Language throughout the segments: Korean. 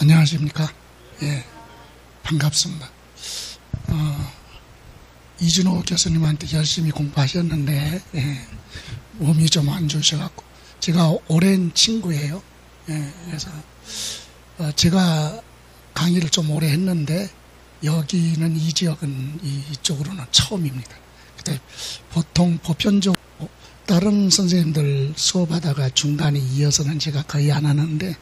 안녕하십니까. 예, 반갑습니다. 이준호 교수님한테 열심히 공부하셨는데, 예, 몸이 좀 안 좋으셔갖고, 제가 오랜 친구예요. 예, 그래서, 제가 강의를 좀 오래 했는데, 여기는 이 지역은 이쪽으로는 처음입니다. 근데 보통 보편적으로 다른 선생님들 수업하다가 중간에 이어서는 제가 거의 안 하는데,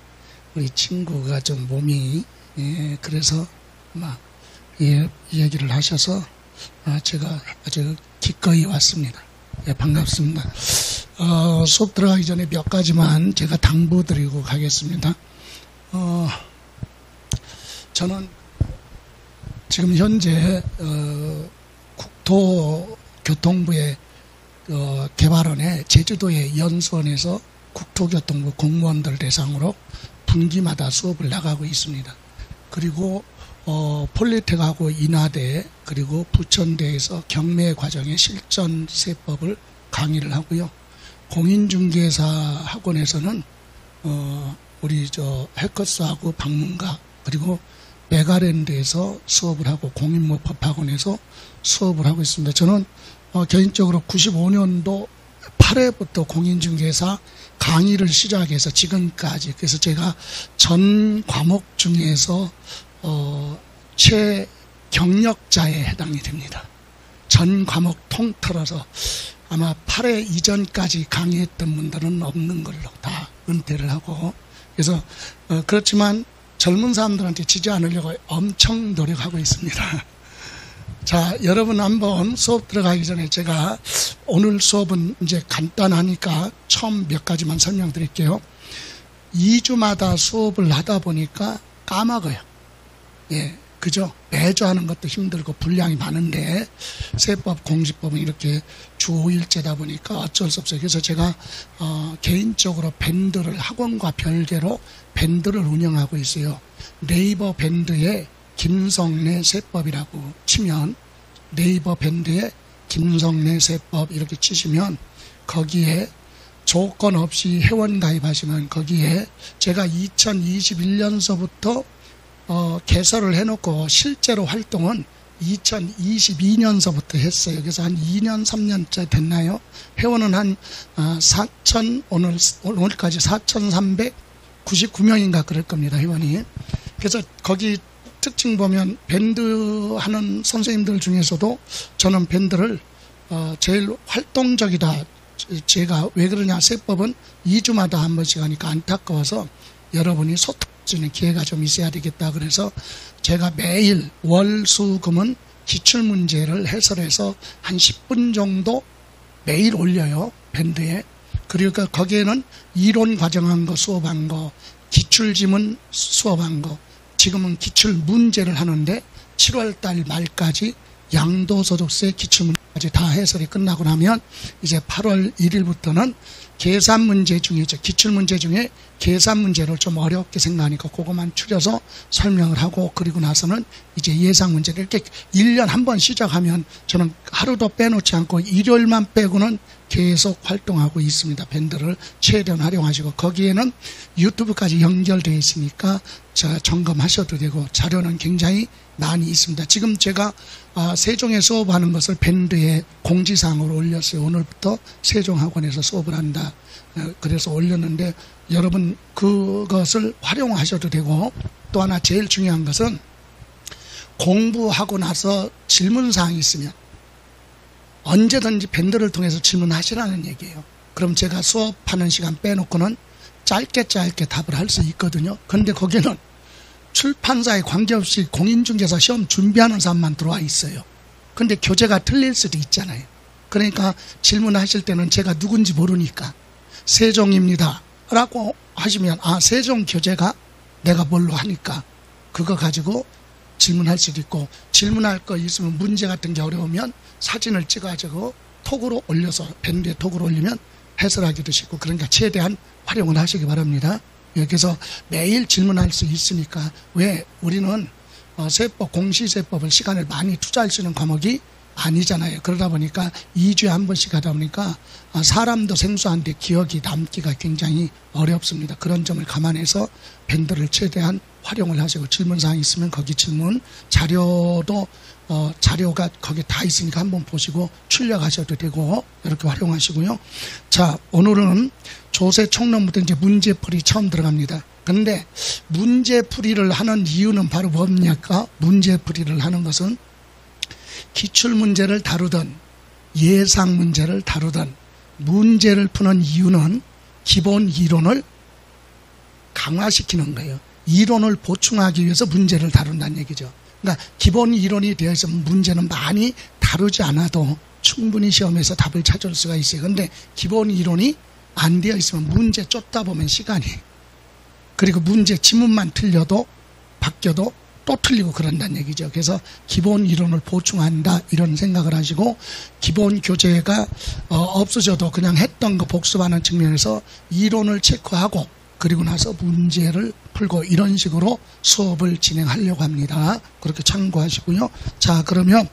우리 친구가 좀 몸이, 예, 그래서 막, 예, 얘기를 하셔서, 제가 아주 기꺼이 왔습니다. 예, 반갑습니다. 수업 들어가기 전에 몇 가지만 제가 당부드리고 가겠습니다. 저는 지금 현재, 국토교통부의 개발원에 제주도의 연수원에서 국토교통부 공무원들 대상으로 분기마다 수업을 나가고 있습니다. 그리고 폴리텍하고 인하대 그리고 부천대에서 경매 과정의 실전 세법을 강의를 하고요. 공인중개사 학원에서는 우리 해커스하고 방문가 그리고 메가랜드에서 수업을 하고 공인모법학원에서 수업을 하고 있습니다. 저는 개인적으로 95년도 8회부터 공인중개사 강의를 시작해서 지금까지, 그래서 제가 전 과목 중에서 최경력자에 해당이 됩니다. 전 과목 통틀어서 아마 8회 이전까지 강의했던 분들은 없는 걸로 다 은퇴를 하고, 그래서 그렇지만 젊은 사람들한테 지지 않으려고 엄청 노력하고 있습니다. 자, 여러분 한번 수업 들어가기 전에 제가 오늘 수업은 이제 간단하니까 처음 몇 가지만 설명드릴게요. 2주마다 수업을 하다 보니까 까먹어요. 예, 그죠? 매주 하는 것도 힘들고 분량이 많은데 세법, 공시법은 이렇게 주 5일째다 보니까 어쩔 수 없어요. 그래서 제가 개인적으로 밴드를 학원과 별개로 밴드를 운영하고 있어요. 네이버 밴드에 김성래 세법이라고 치면, 네이버 밴드에 김성래 세법 이렇게 치시면 거기에 조건 없이 회원 가입하시면 거기에 제가 2021년서부터 개설을 해놓고 실제로 활동은 2022년서부터 했어요. 그래서 한 2년, 3년째 됐나요? 회원은 한 오늘까지 4,399명인가 그럴 겁니다, 회원이. 그래서 거기 특징 보면 밴드 하는 선생님들 중에서도 저는 밴드를 제일 활동적이다. 제가 왜 그러냐, 세법은 2주마다 한 번씩 하니까 안타까워서 여러분이 소통하는 기회가 좀 있어야 되겠다. 그래서 제가 매일 월, 수, 금은 기출문제를 해설해서 한 10분 정도 매일 올려요, 밴드에. 그리고 거기에는 이론 과정한 거 수업한 거, 기출지문 수업한 거, 지금은 기출문제를 하는데 7월달 말까지 양도소득세 기출문제까지 다 해설이 끝나고 나면 이제 8월 1일부터는 계산문제 중이죠. 기출문제 중에 계산문제를 좀 어렵게 생각하니까 그것만 추려서 설명을 하고, 그리고 나서는 이제 예상문제를 이렇게 1년 한 번 시작하면 저는 하루도 빼놓지 않고 일요일만 빼고는 계속 활동하고 있습니다. 밴드를 최대한 활용하시고, 거기에는 유튜브까지 연결되어 있으니까 점검하셔도 되고 자료는 굉장히 많이 있습니다. 지금 제가 세종에 수업하는 것을 밴드에 공지사항으로 올렸어요. 오늘부터 세종학원에서 수업을 한다. 그래서 올렸는데 여러분 그것을 활용하셔도 되고, 또 하나 제일 중요한 것은 공부하고 나서 질문사항이 있으면 언제든지 밴드를 통해서 질문하시라는 얘기예요. 그럼 제가 수업하는 시간 빼놓고는 짧게 답을 할 수 있거든요. 그런데 거기는 출판사에 관계없이 공인중개사 시험 준비하는 사람만 들어와 있어요. 그런데 교재가 틀릴 수도 있잖아요. 그러니까 질문하실 때는 제가 누군지 모르니까 세종입니다 라고 하시면, 세종 교재가 내가 뭘로 하니까 그거 가지고 질문할 수도 있고, 질문할 거 있으면 문제 같은 게 어려우면 사진을 찍어가지고 톡으로 올려서 밴드에 톡으로 올리면 해설하기도 쉽고, 그러니까 최대한 활용을 하시기 바랍니다. 그래서 매일 질문할 수 있으니까, 왜 우리는 세법, 공시세법을 시간을 많이 투자할 수 있는 과목이 아니잖아요. 그러다 보니까 2주에 한 번씩 하다 보니까 사람도 생소한데 기억이 남기가 굉장히 어렵습니다. 그런 점을 감안해서 밴드를 최대한 활용을 하시고, 질문사항 있으면 거기 질문, 자료도 자료가 거기 다 있으니까 한번 보시고 출력하셔도 되고 이렇게 활용하시고요. 자, 오늘은 조세 총론부터 이제 문제풀이 처음 들어갑니다. 그런데 문제풀이를 하는 이유는 바로 뭡니까? 문제풀이를 하는 것은 기출문제를 다루든 예상문제를 다루든 문제를 푸는 이유는 기본 이론을 강화시키는 거예요. 이론을 보충하기 위해서 문제를 다룬다는 얘기죠. 그러니까 기본 이론이 되어 있으면 문제는 많이 다루지 않아도 충분히 시험에서 답을 찾을 수가 있어요. 그런데 기본 이론이 안 되어 있으면 문제 쫓다 보면 시간이, 그리고 문제 지문만 틀려도 바뀌어도 또 틀리고 그런다는 얘기죠. 그래서 기본 이론을 보충한다 이런 생각을 하시고, 기본 교재가 없어져도 그냥 했던 거 복습하는 측면에서 이론을 체크하고 그리고 나서 문제를 풀고 이런 식으로 수업을 진행하려고 합니다. 그렇게 참고하시고요. 자, 그러면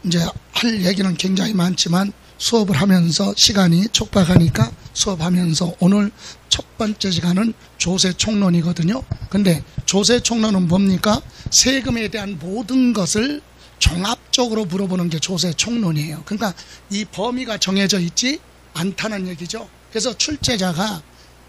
이제 할 얘기는 굉장히 많지만 수업을 하면서 시간이 촉박하니까 수업하면서 오늘 첫 번째 시간은 조세 총론이거든요. 근데 조세 총론은 뭡니까? 세금에 대한 모든 것을 종합적으로 물어보는 게 조세 총론이에요. 그러니까 이 범위가 정해져 있지 않다는 얘기죠. 그래서 출제자가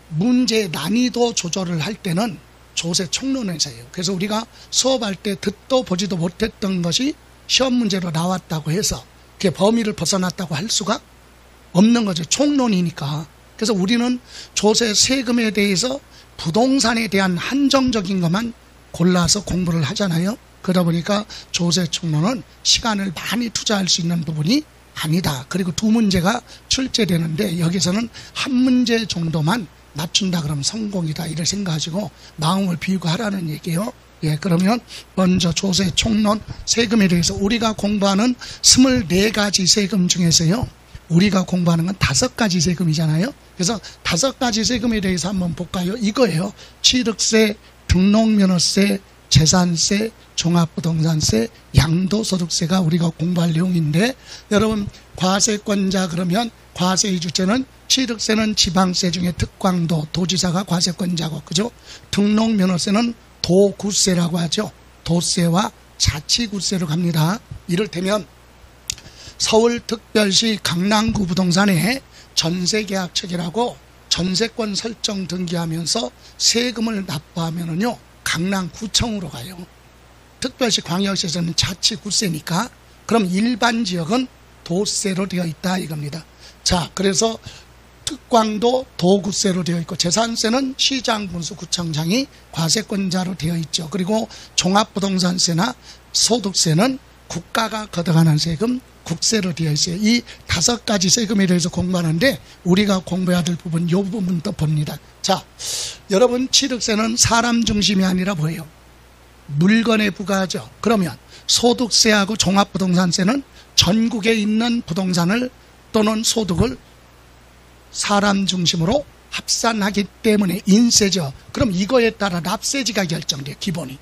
문제 난이도 조절을 할 때는 조세 총론에서 해요. 그래서 우리가 수업할 때 듣도 보지도 못했던 것이 시험 문제로 나왔다고 해서 그게 범위를 벗어났다고 할 수가 없는 거죠. 총론이니까. 그래서 우리는 조세 세금에 대해서 부동산에 대한 한정적인 것만 골라서 공부를 하잖아요. 그러다 보니까 조세 총론은 시간을 많이 투자할 수 있는 부분이 아니다. 그리고 두 문제가 출제되는데 여기서는 한 문제 정도만 맞춘다 그러면 성공이다 이를 생각하시고 마음을 비우고 하라는 얘기예요. 예, 그러면 먼저 조세 총론 세금에 대해서 우리가 공부하는 24가지 세금 중에서요, 우리가 공부하는 건 5가지 세금이잖아요. 그래서 5가지 세금에 대해서 한번 볼까요? 이거예요. 취득세, 등록면허세, 재산세, 종합부동산세, 양도소득세가 우리가 공부할 내용인데, 여러분 과세권자 그러면 과세의 주체는 취득세는 지방세 중에 특광도, 도지사가 과세권자고, 그죠? 등록면허세는 도구세라고 하죠. 도세와 자치구세로 갑니다. 이를테면 서울특별시 강남구 부동산에 전세계약처기라고 전세권 설정 등기하면서 세금을 납부하면은요, 강남구청으로 가요. 특별시 광역시에서는 자치구세니까. 그럼 일반 지역은 도세로 되어 있다 이겁니다. 자, 그래서 특광도 도구세로 되어 있고, 재산세는 시장, 군수, 구청장이 과세권자로 되어 있죠. 그리고 종합부동산세나 소득세는 국가가 걷어가는 세금, 국세로 되어 있어요. 이 5가지 세금에 대해서 공부하는데 우리가 공부해야 될 부분, 이 부분도 봅니다. 자, 여러분 취득세는 사람 중심이 아니라 뭐예요? 물건에 부과하죠. 그러면 소득세하고 종합부동산세는 전국에 있는 부동산을 또는 소득을 사람 중심으로 합산하기 때문에 인세죠. 그럼 이거에 따라 납세지가 결정돼요. 기본이.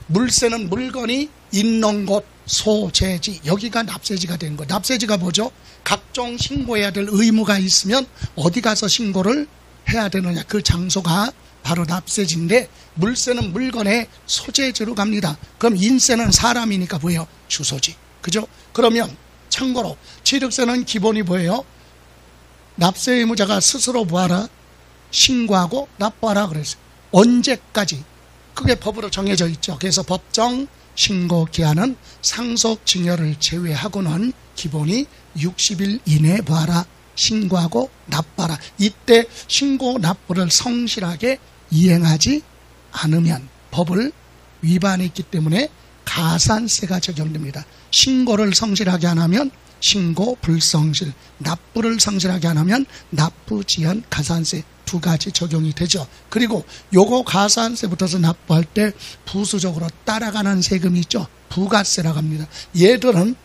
물세는 물건이 있는 곳, 소재지, 여기가 납세지가 되는 거예요. 납세지가 뭐죠? 각종 신고해야 될 의무가 있으면 어디 가서 신고를 해야 되느냐, 그 장소가 바로 납세지인데, 물세는 물건의 소재지로 갑니다. 그럼 인세는 사람이니까 뭐예요? 주소지. 그죠? 그러면 참고로 취득세는 기본이 뭐예요? 납세 의무자가 스스로 뭐하라? 신고하고 납부하라 그랬어요. 언제까지? 그게 법으로 정해져 있죠. 그래서 법정 신고 기한은 상속 증여를 제외하고는 기본이 60일 이내에 뭐하라? 신고하고 납부하라. 이때 신고 납부를 성실하게 이행하지 않으면 법을 위반했기 때문에 가산세가 적용됩니다. 신고를 성실하게 안 하면 신고 불성실, 납부를 성실하게 안 하면 납부 지연 가산세 2가지 적용이 되죠. 그리고 요거 가산세부터서 납부할 때 부수적으로 따라가는 세금이 있죠. 부가세라고 합니다. 얘들은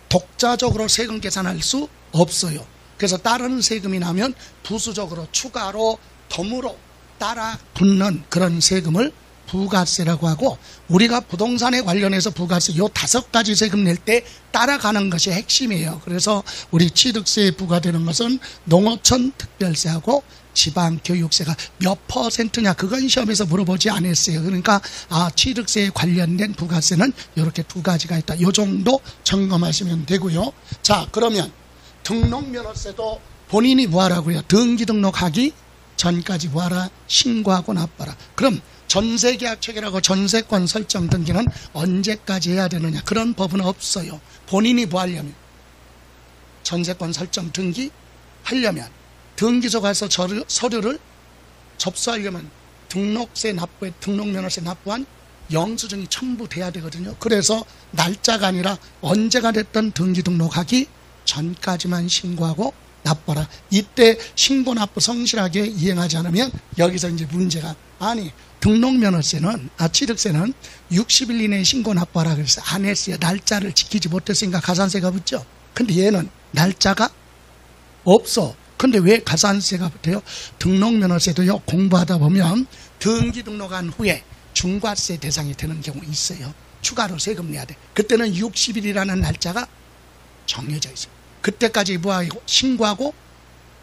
독자적으로 세금 계산할 수 없어요. 그래서 다른 세금이 나면 부수적으로 추가로 덤으로 따라 붙는 그런 세금을 부가세라고 하고, 우리가 부동산에 관련해서 부가세 요 5가지 세금 낼 때 따라가는 것이 핵심이에요. 그래서 우리 취득세에 부과되는 것은 농어촌 특별세하고 지방교육세가 몇 퍼센트냐, 그건 시험에서 물어보지 않았어요. 그러니까 취득세에 관련된 부가세는 이렇게 2가지가 있다. 요 정도 점검하시면 되고요. 자, 그러면 등록면허세도 본인이 뭐하라고요? 등기 등록하기 전까지 뭐하라? 신고하고 납부하라. 그럼 전세계약 체결하고 전세권 설정 등기는 언제까지 해야 되느냐? 그런 법은 없어요. 본인이 뭐 하려면, 전세권 설정 등기 하려면, 등기소 가서 서류를 접수하려면 등록세 납부에 등록면허세 납부한 영수증이 첨부돼야 되거든요. 그래서 날짜가 아니라 언제가 됐든 등기 등록하기 전까지만 신고하고 납부하라. 이때 신고 납부 성실하게 이행하지 않으면 여기서 이제 문제가, 아니 등록면허세는 취득세는 60일 이내에 신고 납부하라 그래서 안 했어요. 날짜를 지키지 못했으니까 가산세가 붙죠. 근데 얘는 날짜가 없어. 근데 왜 가산세가 붙어요? 등록면허세도요, 공부하다 보면 등기 등록한 후에 중과세 대상이 되는 경우 있어요. 추가로 세금 내야 돼. 그때는 60일이라는 날짜가 정해져 있어요. 그때까지 뭐하고 신고하고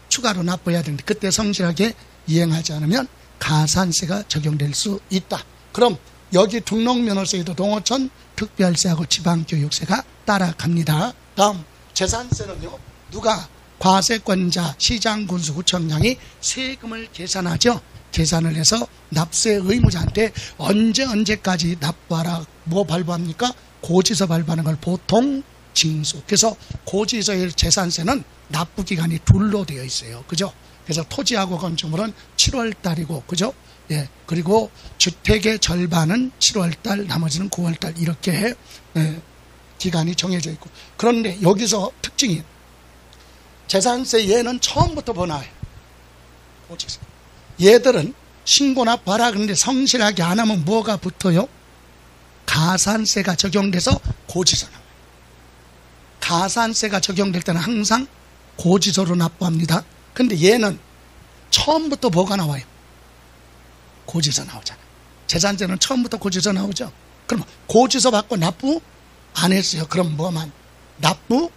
추가로 납부해야 되는데, 그때 성실하게 이행하지 않으면 가산세가 적용될 수 있다. 그럼 여기 등록면허세에도 농어촌 특별세하고 지방교육세가 따라갑니다. 다음 재산세는요, 누가? 과세권자, 시장군수, 구청장이 세금을 계산하죠. 계산을 해서 납세 의무자한테 언제까지 납부하라. 뭐 발부합니까? 고지서 발부하는 걸 보통 징수. 그래서 고지서의 재산세는 납부 기간이 둘로 되어 있어요. 그죠? 그래서 토지하고 건축물은 7월 달이고, 그죠? 예. 그리고 주택의 절반은 7월 달, 나머지는 9월 달, 이렇게 기간이 정해져 있고. 그런데 여기서 특징이, 재산세 얘는 처음부터 번화해요. 고지서. 얘들은 신고나 봐라. 그런데 성실하게 안 하면 뭐가 붙어요? 가산세가 적용돼서 고지서 나와요. 가산세가 적용될 때는 항상 고지서로 납부합니다. 근데 얘는 처음부터 뭐가 나와요? 고지서 나오잖아요. 재산세는 처음부터 고지서 나오죠. 그럼 고지서 받고 납부 안 했어요. 그럼 뭐만? 납부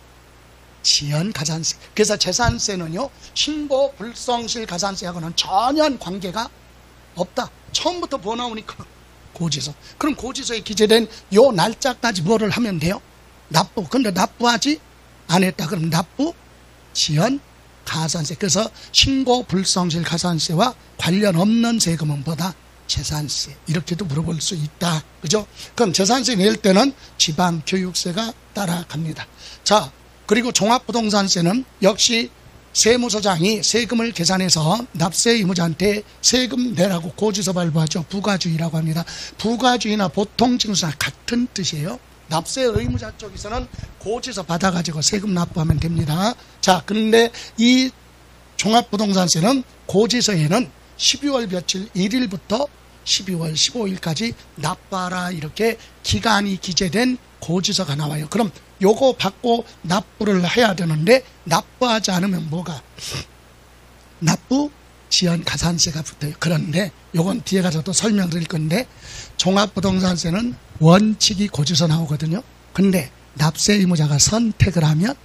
지연 가산세. 그래서 재산세는요, 신고 불성실 가산세하고는 전혀 관계가 없다. 처음부터 뭐 나오니까 고지서. 그럼 고지서에 기재된 요 날짜까지 뭐를 하면 돼요? 납부. 근데 납부하지 안 했다. 그럼 납부 지연 가산세. 그래서 신고 불성실 가산세와 관련 없는 세금은 뭐다? 재산세. 이렇게도 물어볼 수 있다. 그죠? 그럼 재산세 낼 때는 지방교육세가 따라갑니다. 자, 그리고 종합부동산세는 역시 세무서장이 세금을 계산해서 납세 의무자한테 세금 내라고 고지서 발부하죠. 부가주의라고 합니다. 부가주의나 보통징수나 같은 뜻이에요. 납세 의무자 쪽에서는 고지서 받아가지고 세금 납부하면 됩니다. 자, 그런데 이 종합부동산세는 고지서에는 12월 며칠 1일부터 12월 15일까지 납부하라, 이렇게 기간이 기재된 고지서가 나와요. 그럼 요거 받고 납부를 해야 되는데, 납부하지 않으면 뭐가? 납부 지연 가산세가 붙어요. 그런데 요건 뒤에 가서 또 설명드릴 건데, 종합부동산세는 원칙이 고지서 나오거든요. 근데 납세 의무자가 선택을 하면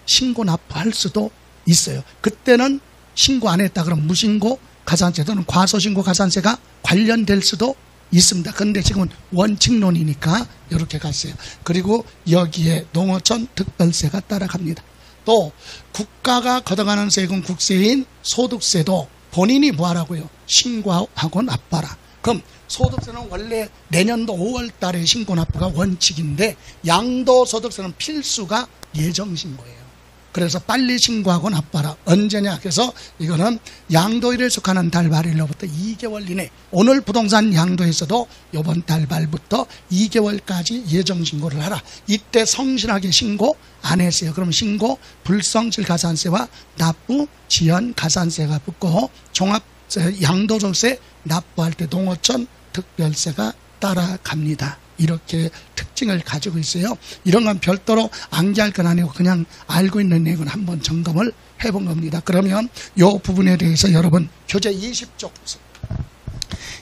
신고 납부할 수도 있어요. 그때는 신고 안 했다 그러면 무신고 가산세 또는 과소신고 가산세가 관련될 수도 있습니다. 그런데 지금은 원칙론이니까 이렇게 갔어요. 그리고 여기에 농어촌 특별세가 따라갑니다. 또 국가가 걷어가는 세금 국세인 소득세도 본인이 뭐하라고요? 신고하고 납부하라. 그럼 소득세는 원래 내년도 5월 달에 신고 납부가 원칙인데, 양도소득세는 필수가 예정신고예요. 그래서 빨리 신고하고 납부하라. 언제냐? 그래서 이거는 양도일에 속하는 달 말일로부터 2개월 이내, 오늘 부동산 양도에서도 이번 달 말부터 2개월까지 예정신고를 하라. 이때 성실하게 신고 안 했어요. 그럼 신고 불성실 가산세와 납부 지연 가산세가 붙고, 종합세 양도소득세 납부할 때 농어촌 특별세가 따라갑니다. 이렇게 특징을 가지고 있어요. 이런 건 별도로 암기할 건 아니고 그냥 알고 있는 내용은 한번 점검을 해본 겁니다. 그러면 이 부분에 대해서 여러분 교재 20쪽 보세요.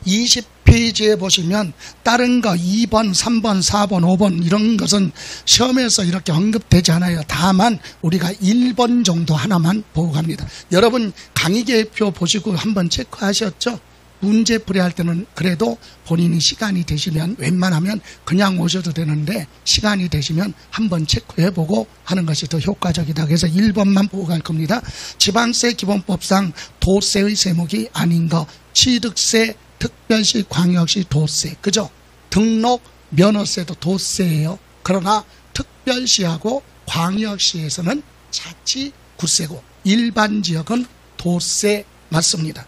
20페이지에 보시면 다른 거 2번, 3번, 4번, 5번 이런 것은 시험에서 이렇게 언급되지 않아요. 다만 우리가 1번 정도 하나만 보고 갑니다. 여러분 강의계획표 보시고 한번 체크하셨죠? 문제 풀이할 때는 그래도 본인이 시간이 되시면 웬만하면 그냥 오셔도 되는데 시간이 되시면 한번 체크해보고 하는 것이 더 효과적이다. 그래서 1번만 보고 갈 겁니다. 지방세 기본법상 도세의 세목이 아닌 거, 취득세, 특별시, 광역시 도세, 그죠? 등록, 면허세도 도세예요. 그러나 특별시하고 광역시에서는 자치구세고 일반 지역은 도세 맞습니다.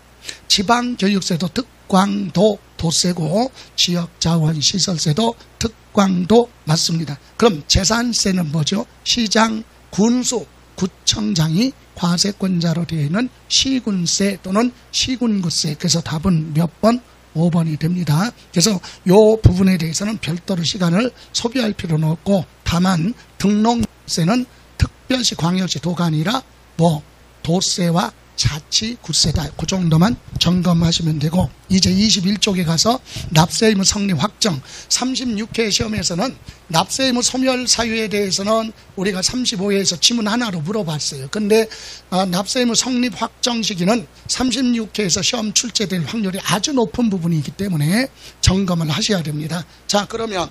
지방교육세도 특광도 도세고 지역자원시설세도 특광도 맞습니다. 그럼 재산세는 뭐죠? 시장, 군수, 구청장이 과세권자로 되어 있는 시군세 또는 시군구세. 그래서 답은 몇 번? 5번이 됩니다. 그래서 이 부분에 대해서는 별도로 시간을 소비할 필요는 없고 다만 등록세는 특별시, 광역시, 도가 아니라 뭐 도세와 자치구세다. 그 정도만 점검하시면 되고 이제 21쪽에 가서 납세의무 성립 확정 36회 시험에서는 납세의무 소멸 사유에 대해서는 우리가 35회에서 지문 하나로 물어봤어요. 근데 납세의무 성립 확정 시기는 36회에서 시험 출제될 확률이 아주 높은 부분이기 때문에 점검을 하셔야 됩니다. 자, 그러면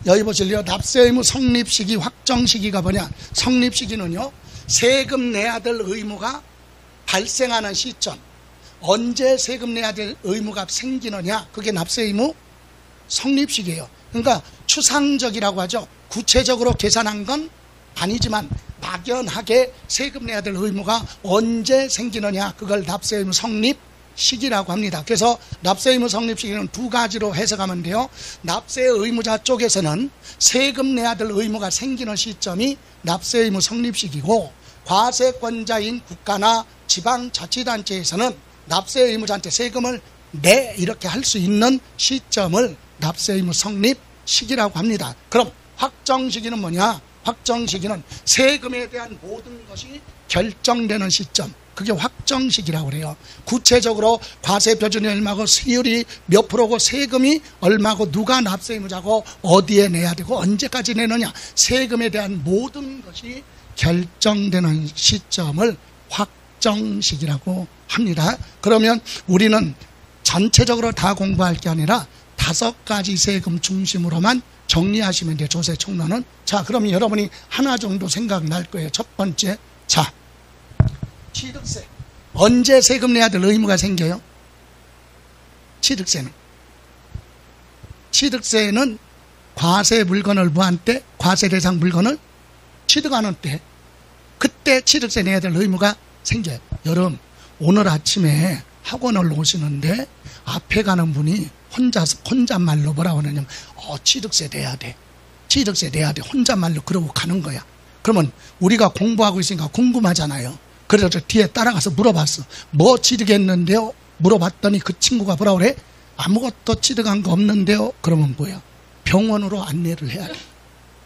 여기 보실래요? 납세의무 성립 시기 확정 시기가 뭐냐? 성립 시기는요, 세금 내야 될 의무가 발생하는 시점, 언제 세금 내야 될 의무가 생기느냐, 그게 납세의무 성립시기예요. 그러니까 추상적이라고 하죠. 구체적으로 계산한 건 아니지만 막연하게 세금 내야 될 의무가 언제 생기느냐, 그걸 납세의무 성립시기라고 합니다. 그래서 납세의무 성립시기는 두 가지로 해석하면 돼요. 납세 의무자 쪽에서는 세금 내야 될 의무가 생기는 시점이 납세의무 성립시기고, 과세권자인 국가나 지방자치단체에서는 납세의무자한테 세금을 내 이렇게 할 수 있는 시점을 납세의무 성립 시기라고 합니다. 그럼 확정 시기는 뭐냐? 확정 시기는 세금에 대한 모든 것이 결정되는 시점, 그게 확정 시기라고 그래요. 구체적으로 과세 표준이 얼마고 세율이 몇 프로고 세금이 얼마고 누가 납세의무자고 어디에 내야 되고 언제까지 내느냐, 세금에 대한 모든 것이 결정되는 시점을 확정시기라고 합니다. 그러면 우리는 전체적으로 다 공부할 게 아니라 5가지 세금 중심으로만 정리하시면 돼요. 조세 총론은. 자, 그러면 여러분이 하나 정도 생각날 거예요. 첫 번째, 자, 취득세. 언제 세금 내야 될 의무가 생겨요? 취득세는 과세 물건을 무한 때, 과세 대상 물건을 취득하는 때, 그때 취득세 내야 될 의무가 생겨요. 여러분, 오늘 아침에 학원을 오시는데 앞에 가는 분이 혼잣말로 뭐라고 하냐면 취득세 내야 돼, 취득세 내야 돼, 혼잣말로 그러고 가는 거야. 그러면 우리가 공부하고 있으니까 궁금하잖아요. 그래서 뒤에 따라가서 물어봤어. 뭐 취득했는데요? 물어봤더니 그 친구가 뭐라고 그래? 아무것도 취득한 거 없는데요? 그러면 뭐야? 병원으로 안내를 해야 돼.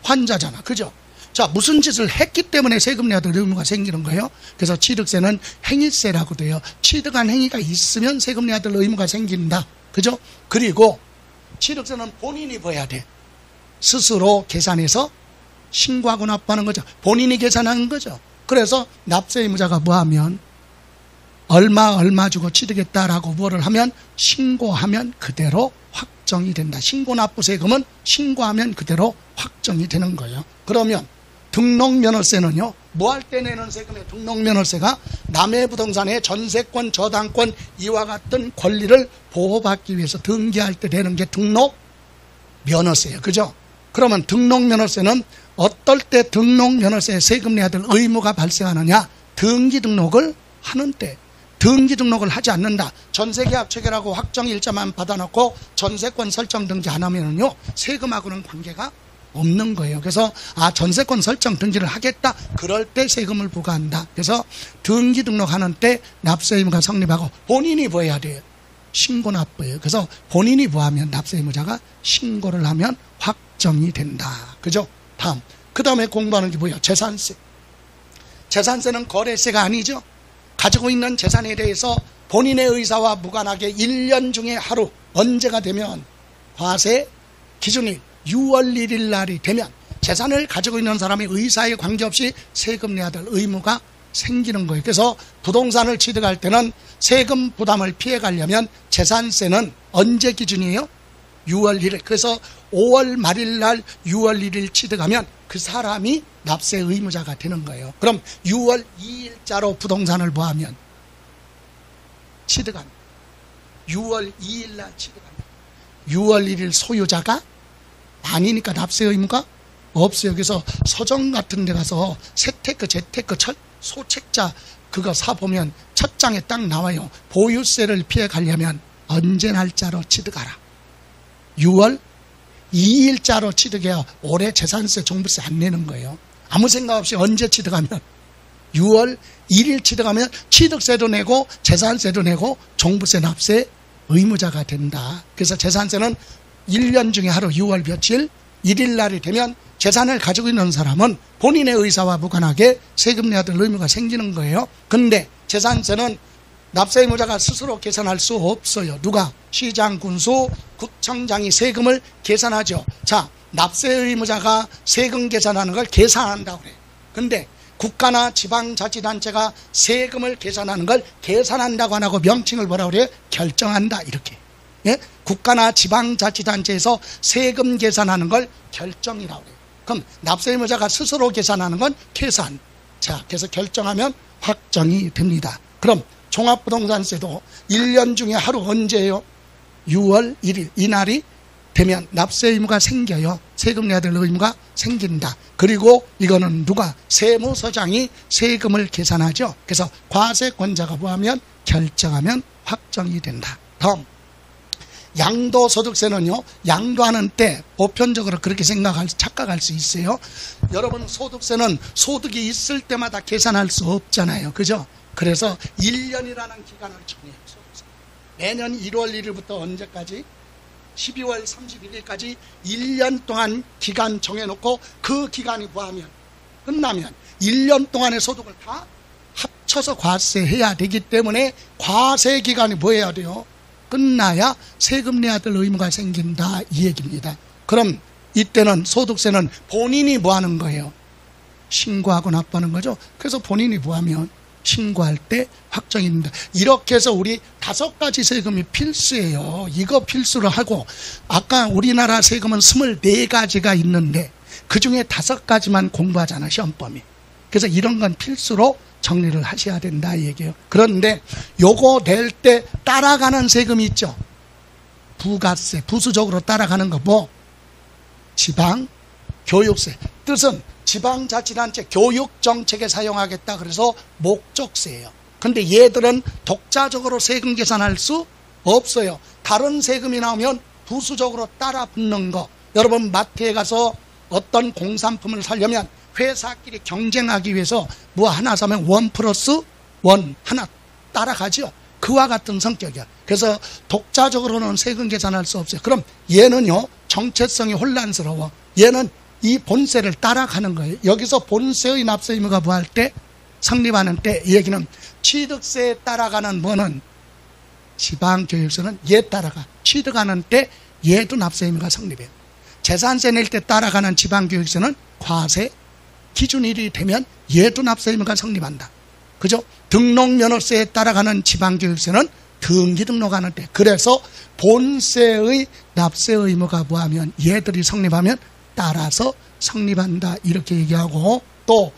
환자잖아, 그죠? 자, 무슨 짓을 했기 때문에 세금 내야 될 의무가 생기는 거예요. 그래서 취득세는 행위세라고 돼요. 취득한 행위가 있으면 세금 내야 될 의무가 생긴다, 그죠? 그리고 취득세는 본인이 봐야 돼. 스스로 계산해서 신고하고 납부하는 거죠. 본인이 계산하는 거죠. 그래서 납세의무자가 뭐하면 얼마 주고 취득했다라고 뭐를 하면 신고하면 그대로 확정이 된다. 신고납부세금은 신고하면 그대로 확정이 되는 거예요. 그러면 등록면허세는요, 뭐 할 때 내는 세금의 등록면허세가 남의 부동산의 전세권, 저당권 이와 같은 권리를 보호받기 위해서 등기할 때 내는 게 등록면허세예요. 그죠? 그러면 등록면허세는 어떨 때 등록면허세에 세금 내야 될 의무가 발생하느냐? 등기 등록을 하는 때. 등기 등록을 하지 않는다. 전세계약 체결하고 확정일자만 받아놓고 전세권 설정 등기 안 하면은요, 세금하고는 관계가 없는 거예요. 그래서 전세권 설정 등기를 하겠다, 그럴 때 세금을 부과한다. 그래서 등기 등록하는 때 납세의무가 성립하고 본인이 뭐 해야 돼요? 신고 납부예요. 그래서 본인이 뭐 하면 납세의무자가 신고를 하면 확정이 된다. 그죠? 다음. 그 다음에 공부하는 게 뭐예요? 재산세. 재산세는 거래세가 아니죠. 가지고 있는 재산에 대해서 본인의 의사와 무관하게 1년 중에 하루, 언제가 되면 과세 기준일 6월 1일 날이 되면 재산을 가지고 있는 사람이 의사에 관계없이 세금 내야 될 의무가 생기는 거예요. 그래서 부동산을 취득할 때는 세금 부담을 피해가려면 재산세는 언제 기준이에요? 6월 1일. 그래서 5월 말일 날 6월 1일 취득하면 그 사람이 납세 의무자가 되는 거예요. 그럼 6월 2일자로 부동산을 뭐하면 취득하면 6월 2일 날 취득하면 6월 1일 소유자가 아니니까 납세 의무가 없어요. 그래서 서점 같은 데 가서 세테크, 재테크, 소책자 그거 사보면 첫 장에 딱 나와요. 보유세를 피해가려면 언제 날짜로 취득하라. 6월 2일자로 취득해야 올해 재산세, 종부세 안 내는 거예요. 아무 생각 없이 언제 취득하면 6월 1일 취득하면 취득세도 내고 재산세도 내고 종부세 납세 의무자가 된다. 그래서 재산세는 1년 중에 하루 6월 며칠 1일 날이 되면 재산을 가지고 있는 사람은 본인의 의사와 무관하게 세금 내야 될 의무가 생기는 거예요. 근데 재산세는 납세 의무자가 스스로 계산할 수 없어요. 누가? 시장, 군수, 구청장이 세금을 계산하죠. 자, 납세 의무자가 세금 계산하는 걸 계산한다고 그래요. 근데 국가나 지방자치단체가 세금을 계산하는 걸 계산한다고 안 하고 명칭을 뭐라고 그래요? 결정한다 이렇게. 예? 국가나 지방자치단체에서 세금 계산하는 걸 결정이라고 해요. 그럼 납세 의무자가 스스로 계산하는 건 계산. 자, 그래서 결정하면 확정이 됩니다. 그럼 종합부동산세도 1년 중에 하루 언제예요? 6월 1일 이날이 되면 납세 의무가 생겨요. 세금 내야 될 의무가 생긴다. 그리고 이거는 누가? 세무서장이 세금을 계산하죠. 그래서 과세권자가 뭐하면? 결정하면 확정이 된다. 다음 양도소득세는요, 양도하는 때 보편적으로 그렇게 착각할 수 있어요. 여러분, 소득세는 소득이 있을 때마다 계산할 수 없잖아요. 그죠? 그래서 1년이라는 기간을 정해요. 매년 1월 1일부터 언제까지? 12월 31일까지 1년 동안 기간 정해놓고 그 기간이 끝나면 1년 동안의 소득을 다 합쳐서 과세해야 되기 때문에 과세 기간이 뭐 해야 돼요? 끝나야 세금 내야 될 의무가 생긴다 이 얘기입니다. 그럼 이때는 소득세는 본인이 뭐 하는 거예요? 신고하고 납부하는 거죠. 그래서 본인이 뭐 하면 신고할 때 확정입니다. 이렇게 해서 우리 5가지 세금이 필수예요. 이거 필수로 하고 아까 우리나라 세금은 24가지가 있는데 그중에 5가지만 공부하잖아 시험범위. 그래서 이런 건 필수로 정리를 하셔야 된다 이 얘기예요. 그런데 요거 낼 때 따라가는 세금이 있죠. 부가세, 부수적으로 따라가는 거 뭐? 지방 교육세. 뜻은 지방자치단체 교육정책에 사용하겠다 그래서 목적세예요. 근데 얘들은 독자적으로 세금 계산할 수 없어요. 다른 세금이 나오면 부수적으로 따라 붙는 거. 여러분 마트에 가서 어떤 공산품을 사려면 회사끼리 경쟁하기 위해서 뭐 하나 사면 1+1 하나 따라가죠. 그와 같은 성격이야. 그래서 독자적으로는 세금 계산할 수 없어요. 그럼 얘는요, 정체성이 혼란스러워. 얘는 이 본세를 따라가는 거예요. 여기서 본세의 납세 의무가 뭐 할 때? 성립하는 때 이 얘기는 취득세에 따라가는 뭐는 지방교육세는 얘 따라가. 취득하는 때 얘도 납세 의무가 성립해요. 재산세 낼 때 따라가는 지방교육세는 과세 기준일이 되면 얘도 납세 의무가 성립한다. 그죠? 등록면허세에 따라가는 지방교육세는 등기 등록하는 때. 그래서 본세의 납세 의무가 뭐하면 얘들이 성립하면 따라서 성립한다 이렇게 얘기하고 또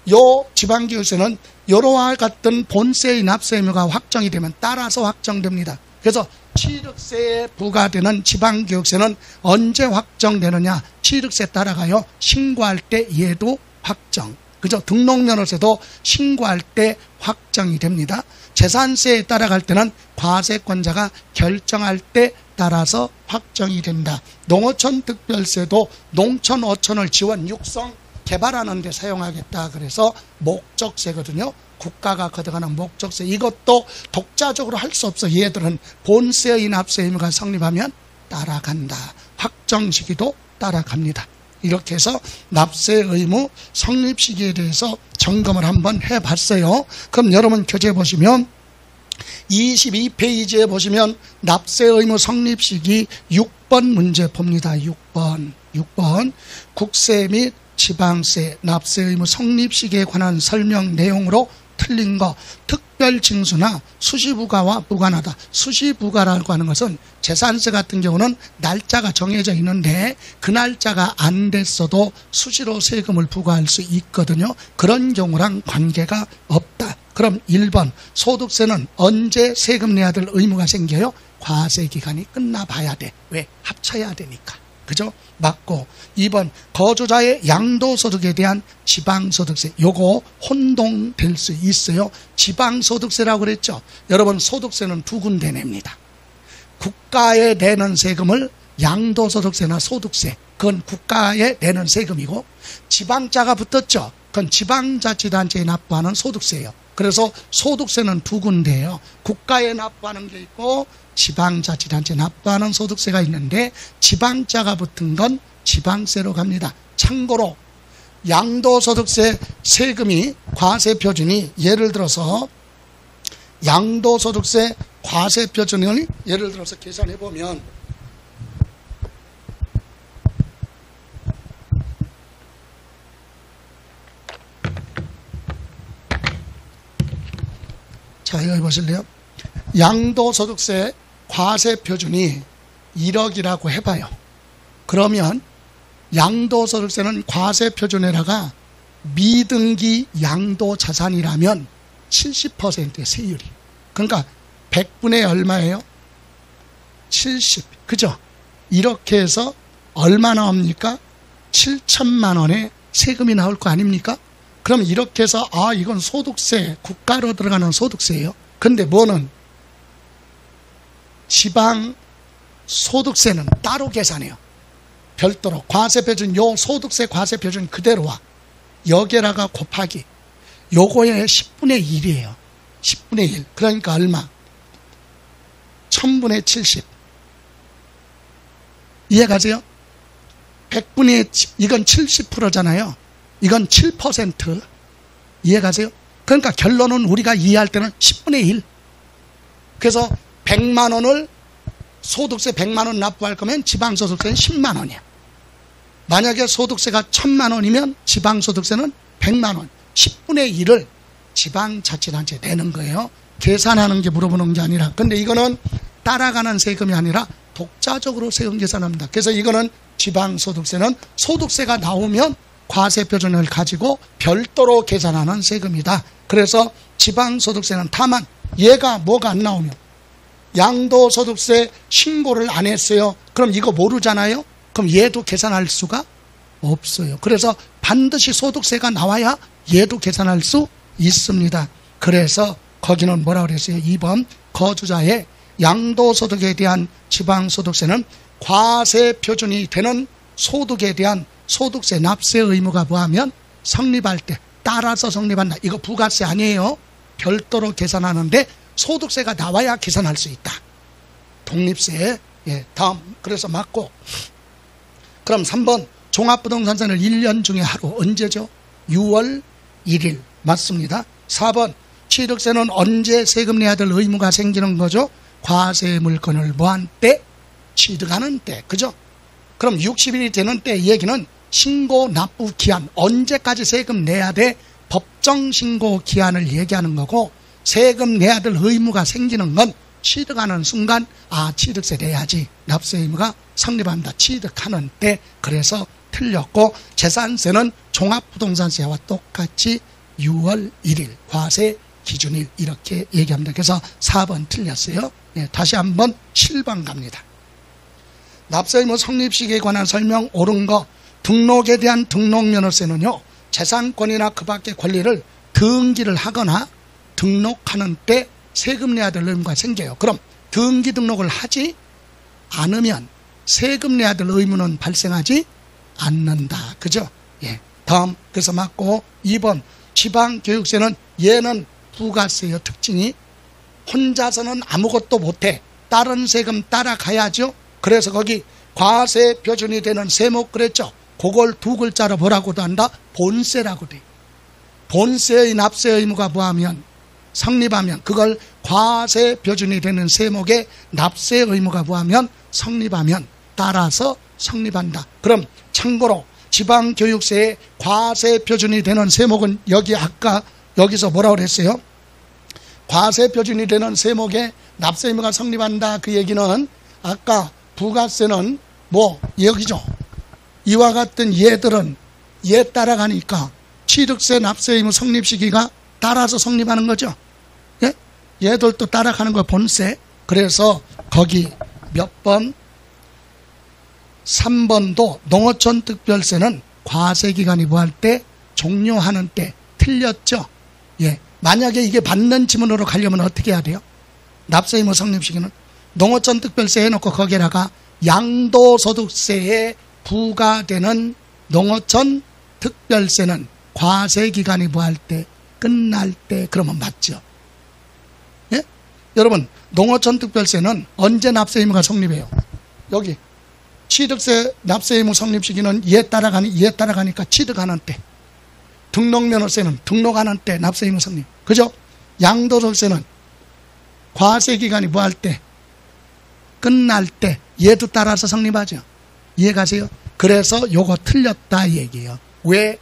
요 지방교육세는 요러와 같은 본세의 납세 의무가 확정이 되면 따라서 확정됩니다. 그래서 취득세에 부과되는 지방교육세는 언제 확정되느냐? 취득세 따라가요. 신고할 때 얘도 확정. 그죠? 등록면허세도 신고할 때 확정이 됩니다. 재산세에 따라갈 때는 과세권자가 결정할 때 따라서 확정이 된다. 농어촌 특별세도 농촌 어촌을 지원 육성 개발하는 데 사용하겠다 그래서 목적세거든요. 국가가 걷어가는 목적세. 이것도 독자적으로 할 수 없어. 얘들은 본세의 납세 의무가 성립하면 따라간다. 확정 시기도 따라갑니다. 이렇게 해서 납세 의무 성립 시기에 대해서 점검을 한번 해봤어요. 그럼 여러분 교재 보시면 22페이지에 보시면 납세 의무 성립시기 6번 문제 봅니다. 6번 국세 및 지방세 납세 의무 성립시기에 관한 설명 내용으로 틀린 거 특별징수나 수시부가와 무관하다. 수시부가라고 하는 것은 재산세 같은 경우는 날짜가 정해져 있는데 그 날짜가 안 됐어도 수시로 세금을 부과할 수 있거든요. 그런 경우랑 관계가 없다. 그럼 1번 소득세는 언제 세금 내야 될 의무가 생겨요? 과세기간이 끝나봐야 돼. 왜? 합쳐야 되니까. 그죠? 맞고 2번 거주자의 양도소득에 대한 지방소득세 요거 혼동될 수 있어요. 지방소득세라고 그랬죠. 여러분 소득세는 두 군데 냅니다. 국가에 내는 세금을 양도소득세나 소득세 그건 국가에 내는 세금이고 지방자가 붙었죠. 그건 지방자치단체에 납부하는 소득세예요. 그래서 소득세는 두 군데예요. 국가에 납부하는 게 있고 지방자치단체 납부하는 소득세가 있는데 지방자가 붙은 건 지방세로 갑니다. 참고로 양도소득세 세금이 과세표준이 예를 들어서 양도소득세 과세표준을 예를 들어서 계산해 보면 자 여기 보실래요? 양도소득세 과세표준이 1억이라고 해봐요. 그러면 양도소득세는 과세표준에다가 미등기 양도자산이라면 70%의 세율이. 그러니까 100분의 얼마예요? 70. 그죠? 이렇게 해서 얼마 나옵니까? 7천만 원의 세금이 나올 거 아닙니까? 그럼 이렇게 해서 이건 소득세, 국가로 들어가는 소득세예요. 근데 뭐는 지방 소득세는 따로 계산해요. 별도로 과세표준 요 소득세 과세표준 그대로와 여기에다가 곱하기 요거의 10분의 1이에요. 10분의 1 그러니까 얼마? 1000분의 70 이해가세요? 100분의 이건 70%잖아요. 이건 7% 이해가세요? 그러니까 결론은 우리가 이해할 때는 10분의 1 그래서 100만 원을 소득세 100만 원 납부할 거면 지방소득세는 10만 원이야. 만약에 소득세가 1000만 원이면 지방소득세는 100만 원 10분의 1을 지방자치단체에 내는 거예요. 계산하는 게 물어보는 게 아니라. 근데 이거는 따라가는 세금이 아니라 독자적으로 세금 계산합니다. 그래서 이거는 지방소득세는 소득세가 나오면 과세표준을 가지고 별도로 계산하는 세금이다. 그래서 지방소득세는 다만 얘가 뭐가 안 나오면 양도소득세 신고를 안 했어요. 그럼 이거 모르잖아요. 그럼 얘도 계산할 수가 없어요. 그래서 반드시 소득세가 나와야 얘도 계산할 수 있습니다. 그래서 거기는 뭐라고 그랬어요? 2번 거주자의 양도소득에 대한 지방소득세는 과세표준이 되는 소득에 대한 소득세 납세 의무가 뭐하면 성립할 때 따라서 성립한다. 이거 부가세 아니에요. 별도로 계산하는데 소득세가 나와야 계산할 수 있다. 독립세. 예, 다음. 그래서 맞고. 그럼 3번 종합부동산세를 1년 중에 하루 언제죠? 6월 1일 맞습니다. 4번 취득세는 언제 세금 내야 될 의무가 생기는 거죠? 과세 물건을 뭐한 때? 취득하는 때. 그죠? 그럼 60일이 되는 때 얘기는 신고 납부 기한 언제까지 세금 내야 돼? 법정 신고 기한을 얘기하는 거고 세금 내야 될 의무가 생기는 건 취득하는 순간 취득세 내야지 납세 의무가 성립한다. 취득하는 때. 그래서 틀렸고 재산세는 종합부동산세와 똑같이 6월 1일 과세 기준일 이렇게 얘기합니다. 그래서 4번 틀렸어요. 네, 다시 한번 7번 갑니다. 납세 의무 성립시기에 관한 설명 옳은 거 등록에 대한 등록면허세는요. 재산권이나 그 밖의 권리를 등기를 하거나 등록하는 때 세금 내야 될 의무가 생겨요. 그럼 등기 등록을 하지 않으면 세금 내야 될 의무는 발생하지 않는다. 그죠? 예. 다음. 그래서 맞고 2번 지방교육세는 얘는 부가세요. 특징이 혼자서는 아무것도 못해. 다른 세금 따라가야죠. 그래서 거기 과세 표준이 되는 세목 그랬죠. 그걸 두 글자로 뭐라고도 한다? 본세라고 돼. 본세의 납세 의무가 뭐하면 성립하면, 그걸 과세 표준이 되는 세목에 납세 의무가 부하면, 성립하면, 따라서 성립한다. 그럼 참고로 지방교육세의 과세 표준이 되는 세목은 여기 아까 여기서 뭐라고 그랬어요? 과세 표준이 되는 세목에 납세 의무가 성립한다. 그 얘기는 아까 부가세는 여기죠. 이와 같은 예들은 예 따라가니까 취득세 납세 의무 성립 시기가 따라서 성립하는 거죠. 예? 얘들도 따라가는 거 본세. 그래서 거기 몇 번? 3번도 농어촌 특별세는 과세기간이 부할 때 종료하는 때 틀렸죠. 예. 만약에 이게 받는 지문으로 가려면 어떻게 해야 돼요? 납세 의무 성립 시기는 농어촌 특별세 해놓고 거기다가 양도소득세에 부과되는 농어촌 특별세는 과세기간이 부할 때 끝날 때 그러면 맞죠. 예? 여러분 농어촌 특별세는 언제 납세 의무가 성립해요? 여기 취득세 납세 의무 성립 시기는 얘 따라가니까 취득하는 때, 등록면허세는 등록하는 때 납세 의무 성립, 그죠? 양도소득세는 과세기간이 부할 때 끝날 때 얘도 따라서 성립하죠. 이해가세요? 그래서 요거 틀렸다 이 얘기예요. 왜?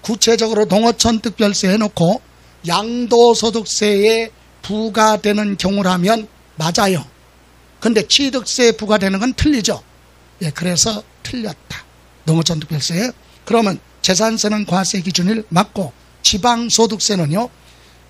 구체적으로 농어촌 특별세 해놓고 양도소득세에 부과되는 경우라면 맞아요. 근데 취득세에 부과되는 건 틀리죠. 예, 그래서 틀렸다. 농어촌 특별세. 그러면 재산세는 과세 기준일 맞고, 지방소득세는요,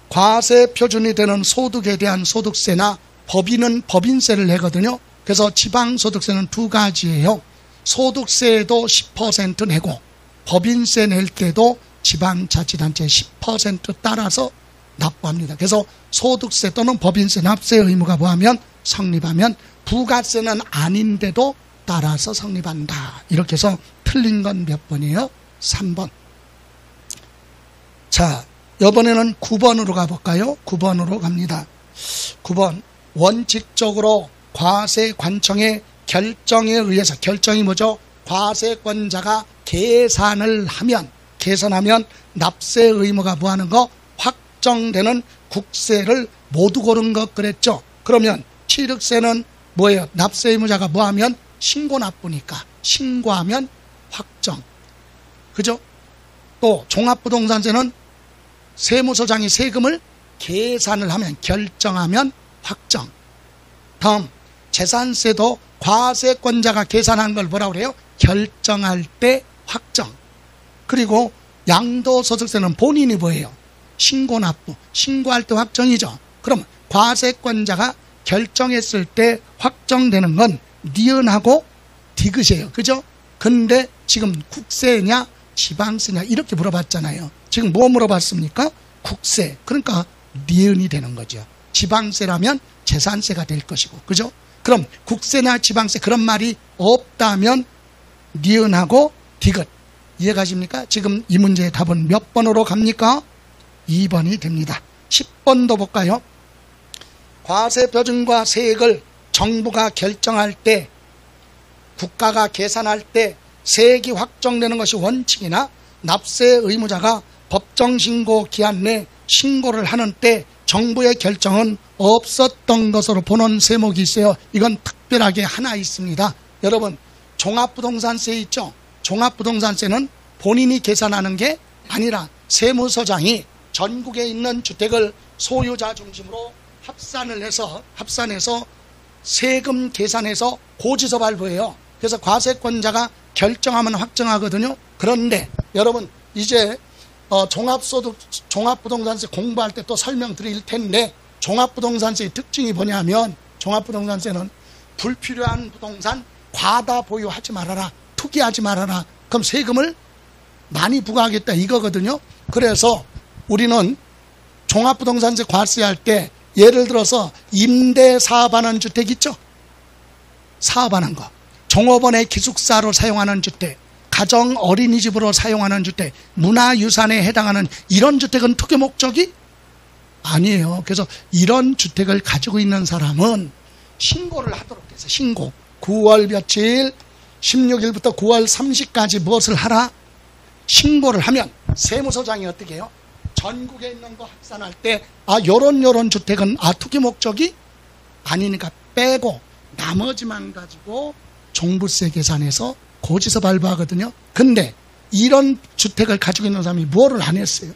과세 표준이 되는 소득에 대한 소득세나 법인은 법인세를 내거든요. 그래서 지방소득세는 두 가지예요. 소득세에도 10% 내고 법인세 낼 때도 지방자치단체 10% 따라서 납부합니다. 그래서 소득세 또는 법인세 납세 의무가 부하면 성립하면, 부가세는 아닌데도 따라서 성립한다. 이렇게 해서 틀린 건 몇 번이에요? 3번. 자, 이번에는 9번으로 가볼까요? 9번으로 갑니다. 9번. 원칙적으로 과세관청의 결정에 의해서, 결정이 뭐죠? 과세권자가 계산하면 납세 의무가 부하는 거 확정되는 국세를 모두 고른 것 그랬죠? 그러면 취득세는 뭐예요? 납세 의무자가 뭐하면? 신고 납부니까 신고하면 확정, 그죠? 또 종합부동산세는 세무서장이 세금을 계산을 하면, 결정하면 확정. 다음 재산세도 과세권자가 계산한 걸 뭐라고 그래요? 결정할 때 확정. 그리고 양도소득세는 본인이 뭐예요? 신고 납부, 신고할 때 확정이죠. 그럼 과세권자가 결정했을 때 확정되는 건 니은하고 디귿이에요. 그죠? 근데 지금 국세냐 지방세냐 이렇게 물어봤잖아요. 지금 뭐 물어봤습니까? 국세. 그러니까 니은이 되는 거죠. 지방세라면 재산세가 될 것이고, 그죠? 그럼 국세나 지방세 그런 말이 없다면 니은하고 디귿. 이해가십니까? 지금 이 문제의 답은 몇 번으로 갑니까? 2번이 됩니다. 10번도 볼까요? 과세표준과 세액을 정부가 결정할 때, 국가가 계산할 때 세액이 확정되는 것이 원칙이나 납세 의무자가 법정신고 기한 내 신고를 하는 때 정부의 결정은 없었던 것으로 보는 세목이 있어요. 이건 특별하게 하나 있습니다. 여러분, 종합부동산세 있죠? 종합부동산세는 본인이 계산하는 게 아니라 세무서장이 전국에 있는 주택을 소유자 중심으로 합산해서 세금 계산해서 고지서 발부해요. 그래서 과세권자가 결정하면 확정하거든요. 그런데 여러분 이제 종합부동산세 공부할 때 또 설명드릴 텐데, 종합부동산세의 특징이 뭐냐면, 종합부동산세는 불필요한 부동산 과다 보유하지 말아라, 투기하지 말아라. 그럼 세금을 많이 부과하겠다 이거거든요. 그래서 우리는 종합부동산세 과세할 때 예를 들어서 임대 사업하는 주택 있죠? 사업하는 거, 종업원의 기숙사로 사용하는 주택, 가정 어린이집으로 사용하는 주택, 문화유산에 해당하는 이런 주택은 투기 목적이 아니에요. 그래서 이런 주택을 가지고 있는 사람은 신고를 하도록 해서, 신고 9월 며칠 16일부터 9월 30일까지 무엇을 하라? 신고를 하면 세무서장이 어떻게 해요? 전국에 있는 거 합산할 때 요런 주택은 투기 목적이 아니니까 빼고 나머지만 가지고 종부세 계산해서 고지서 발부하거든요. 근데 이런 주택을 가지고 있는 사람이 뭐를 안 했어요?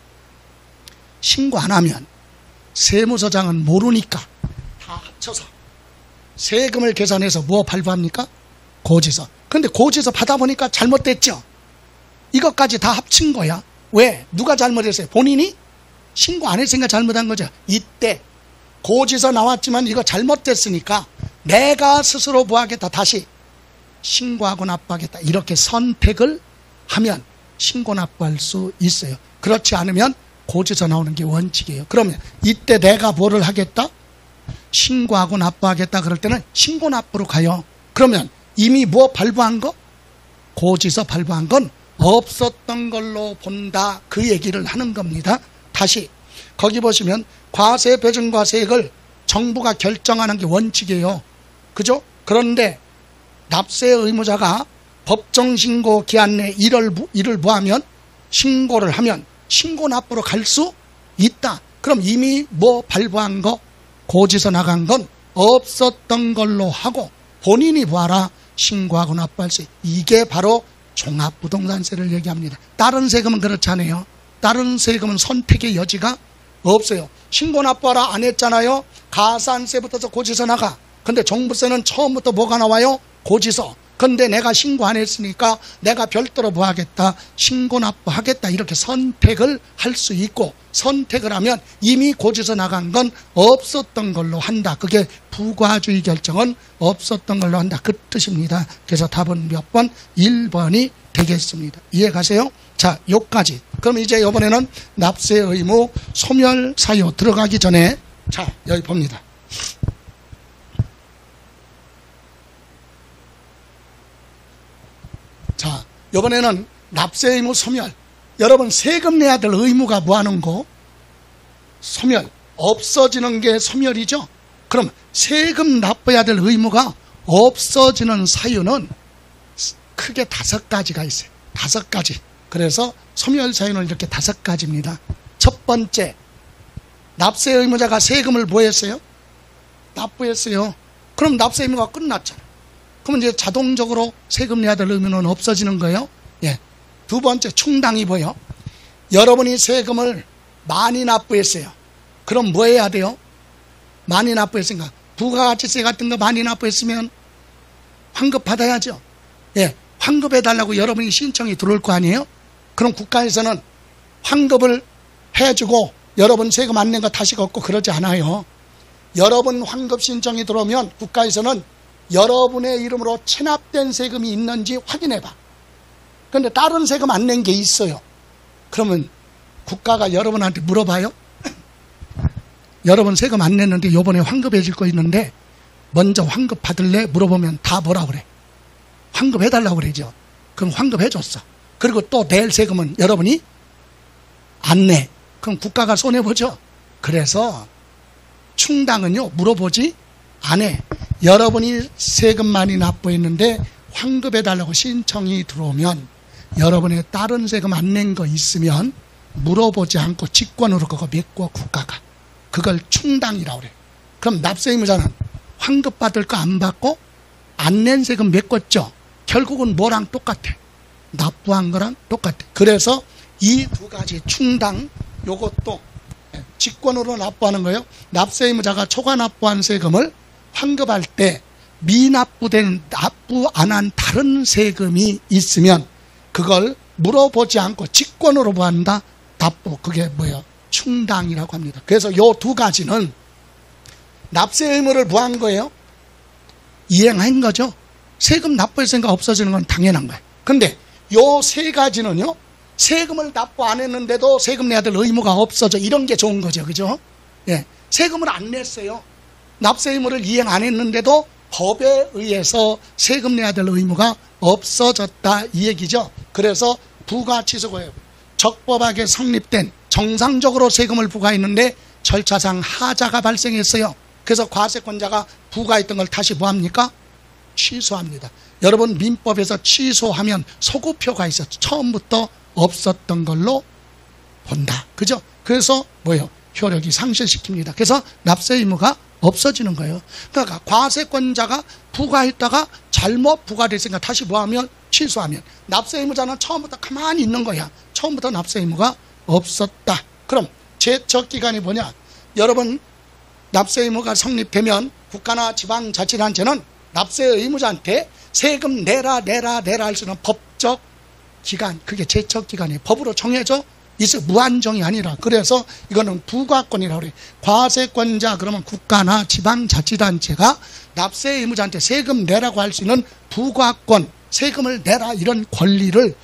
신고 안 하면 세무서장은 모르니까 다 합쳐서 세금을 계산해서 뭐 발부합니까? 고지서. 근데 고지서 받아보니까 잘못됐죠. 이것까지 다 합친 거야. 왜? 누가 잘못했어요? 본인이 신고 안 했으니까 잘못한 거죠. 이때 고지서 나왔지만 이거 잘못됐으니까 내가 스스로 뭐 하겠다, 다시 신고하고 납부하겠다, 이렇게 선택을 하면 신고 납부할 수 있어요. 그렇지 않으면 고지서 나오는 게 원칙이에요. 그러면 이때 내가 뭐를 하겠다? 신고하고 납부하겠다 그럴 때는 신고 납부로 가요. 그러면 이미 뭐 발부한 거? 고지서 발부한 건 없었던 걸로 본다, 그 얘기를 하는 겁니다. 다시 거기 보시면 과세 배정과세액을 정부가 결정하는 게 원칙이에요. 그죠? 그런데 납세 의무자가 법정신고 기한 내 일을 부하면 신고를 하면 신고 납부로 갈 수 있다. 그럼 이미 뭐 발부한 거, 고지서 나간 건 없었던 걸로 하고 본인이 부하라, 신고하고 납부할 수 있다. 이게 바로 종합부동산세를 얘기합니다. 다른 세금은 그렇지 않아요. 다른 세금은 선택의 여지가 없어요. 신고 납부하라 안 했잖아요. 가산세부터 고지서 나가. 근데 종부세는 처음부터 뭐가 나와요? 고지서. 근데 내가 신고 안 했으니까 내가 별도로 뭐 하겠다, 신고 납부하겠다, 이렇게 선택을 할 수 있고, 선택을 하면 이미 고지서 나간 건 없었던 걸로 한다. 그게 부과주의 결정은 없었던 걸로 한다, 그 뜻입니다. 그래서 답은 몇 번? 1번이 되겠습니다. 이해 가세요? 자, 요까지. 그럼 이제 이번에는 납세 의무 소멸 사유 들어가기 전에, 자, 여기 봅니다. 자, 이번에는 납세 의무 소멸. 여러분, 세금 내야 될 의무가 뭐 하는 거? 소멸. 없어지는 게 소멸이죠. 그럼 세금 납부해야 될 의무가 없어지는 사유는 크게 5가지가 있어요. 5가지. 그래서 소멸 사유는 이렇게 5가지입니다. 첫 번째, 납세 의무자가 세금을 뭐 했어요? 납부했어요. 그럼 납세 의무가 끝났잖아요. 그러면 이제 자동적으로 세금 내야 될 의무는 없어지는 거예요. 예. 두 번째, 충당이 뭐예요? 여러분이 세금을 많이 납부했어요. 그럼 뭐 해야 돼요? 많이 납부했으니까 부가가치세 같은 거 많이 납부했으면 환급 받아야죠. 예. 환급해달라고 여러분이 신청이 들어올 거 아니에요? 그럼 국가에서는 환급을 해주고 여러분 세금 안 낸 거 다시 걷고 그러지 않아요. 여러분 환급 신청이 들어오면 국가에서는 여러분의 이름으로 체납된 세금이 있는지 확인해봐. 그런데 다른 세금 안 낸 게 있어요. 그러면 국가가 여러분한테 물어봐요. 여러분 세금 안 냈는데 이번에 환급해 줄 거 있는데 먼저 환급 받을래? 물어보면 다 뭐라 그래? 환급해달라고 그러죠. 그럼 환급해줬어. 그리고 또 낼 세금은 여러분이 안 내. 그럼 국가가 손해보죠. 그래서 충당은요, 물어보지 안 해. 여러분이 세금 많이 납부했는데 환급해달라고 신청이 들어오면 여러분의 다른 세금 안 낸 거 있으면 물어보지 않고 직권으로 그거 메꿔 국가가. 그걸 충당이라고 그래. 그럼 납세 의무자는 환급 받을 거 안 받고 안 낸 세금 메꿨죠. 결국은 뭐랑 똑같아? 납부한 거랑 똑같아. 그래서 이 2가지 충당, 요것도 직권으로 납부하는 거예요. 납세 의무자가 초과 납부한 세금을 환급할 때 미납부된 납부 안 한 다른 세금이 있으면 그걸 물어보지 않고 직권으로 부한다. 납부. 그게 뭐예요? 충당이라고 합니다. 그래서 요 2가지는 납세 의무를 부한 거예요. 이행한 거죠. 세금 납부했으니까 없어지는 건 당연한 거예요. 근데 요 3가지는요, 세금을 납부 안 했는데도 세금 내야 될 의무가 없어져. 이런 게 좋은 거죠. 그죠? 예. 세금을 안 냈어요. 납세 의무를 이행 안 했는데도 법에 의해서 세금 내야 될 의무가 없어졌다, 이 얘기죠. 그래서 부가취소고예요. 적법하게 성립된 정상적으로 세금을 부과했는데 절차상 하자가 발생했어요. 그래서 과세권자가 부과했던 걸 다시 뭐합니까? 취소합니다. 여러분, 민법에서 취소하면 소급표가 있었죠. 처음부터 없었던 걸로 본다. 그죠? 그래서 뭐예요? 효력이 상실시킵니다. 그래서 납세 의무가 없어지는 거예요. 그러니까 과세권자가 부과했다가 잘못 부과됐으니까 다시 뭐하면 취소하면 납세 의무자는 처음부터 가만히 있는 거야. 처음부터 납세 의무가 없었다. 그럼 제척기간이 뭐냐? 여러분, 납세 의무가 성립되면 국가나 지방자치단체는 납세 의무자한테 세금 내라 할 수 있는 법적 기간, 그게 제척기간이에요. 법으로 정해져 있어. 무한정이 아니라. 그래서 이거는 부과권이라고 그래요. 과세권자, 그러면 국가나 지방자치단체가 납세 의무자한테 세금 내라고 할 수 있는 부과권, 세금을 내라 이런 권리를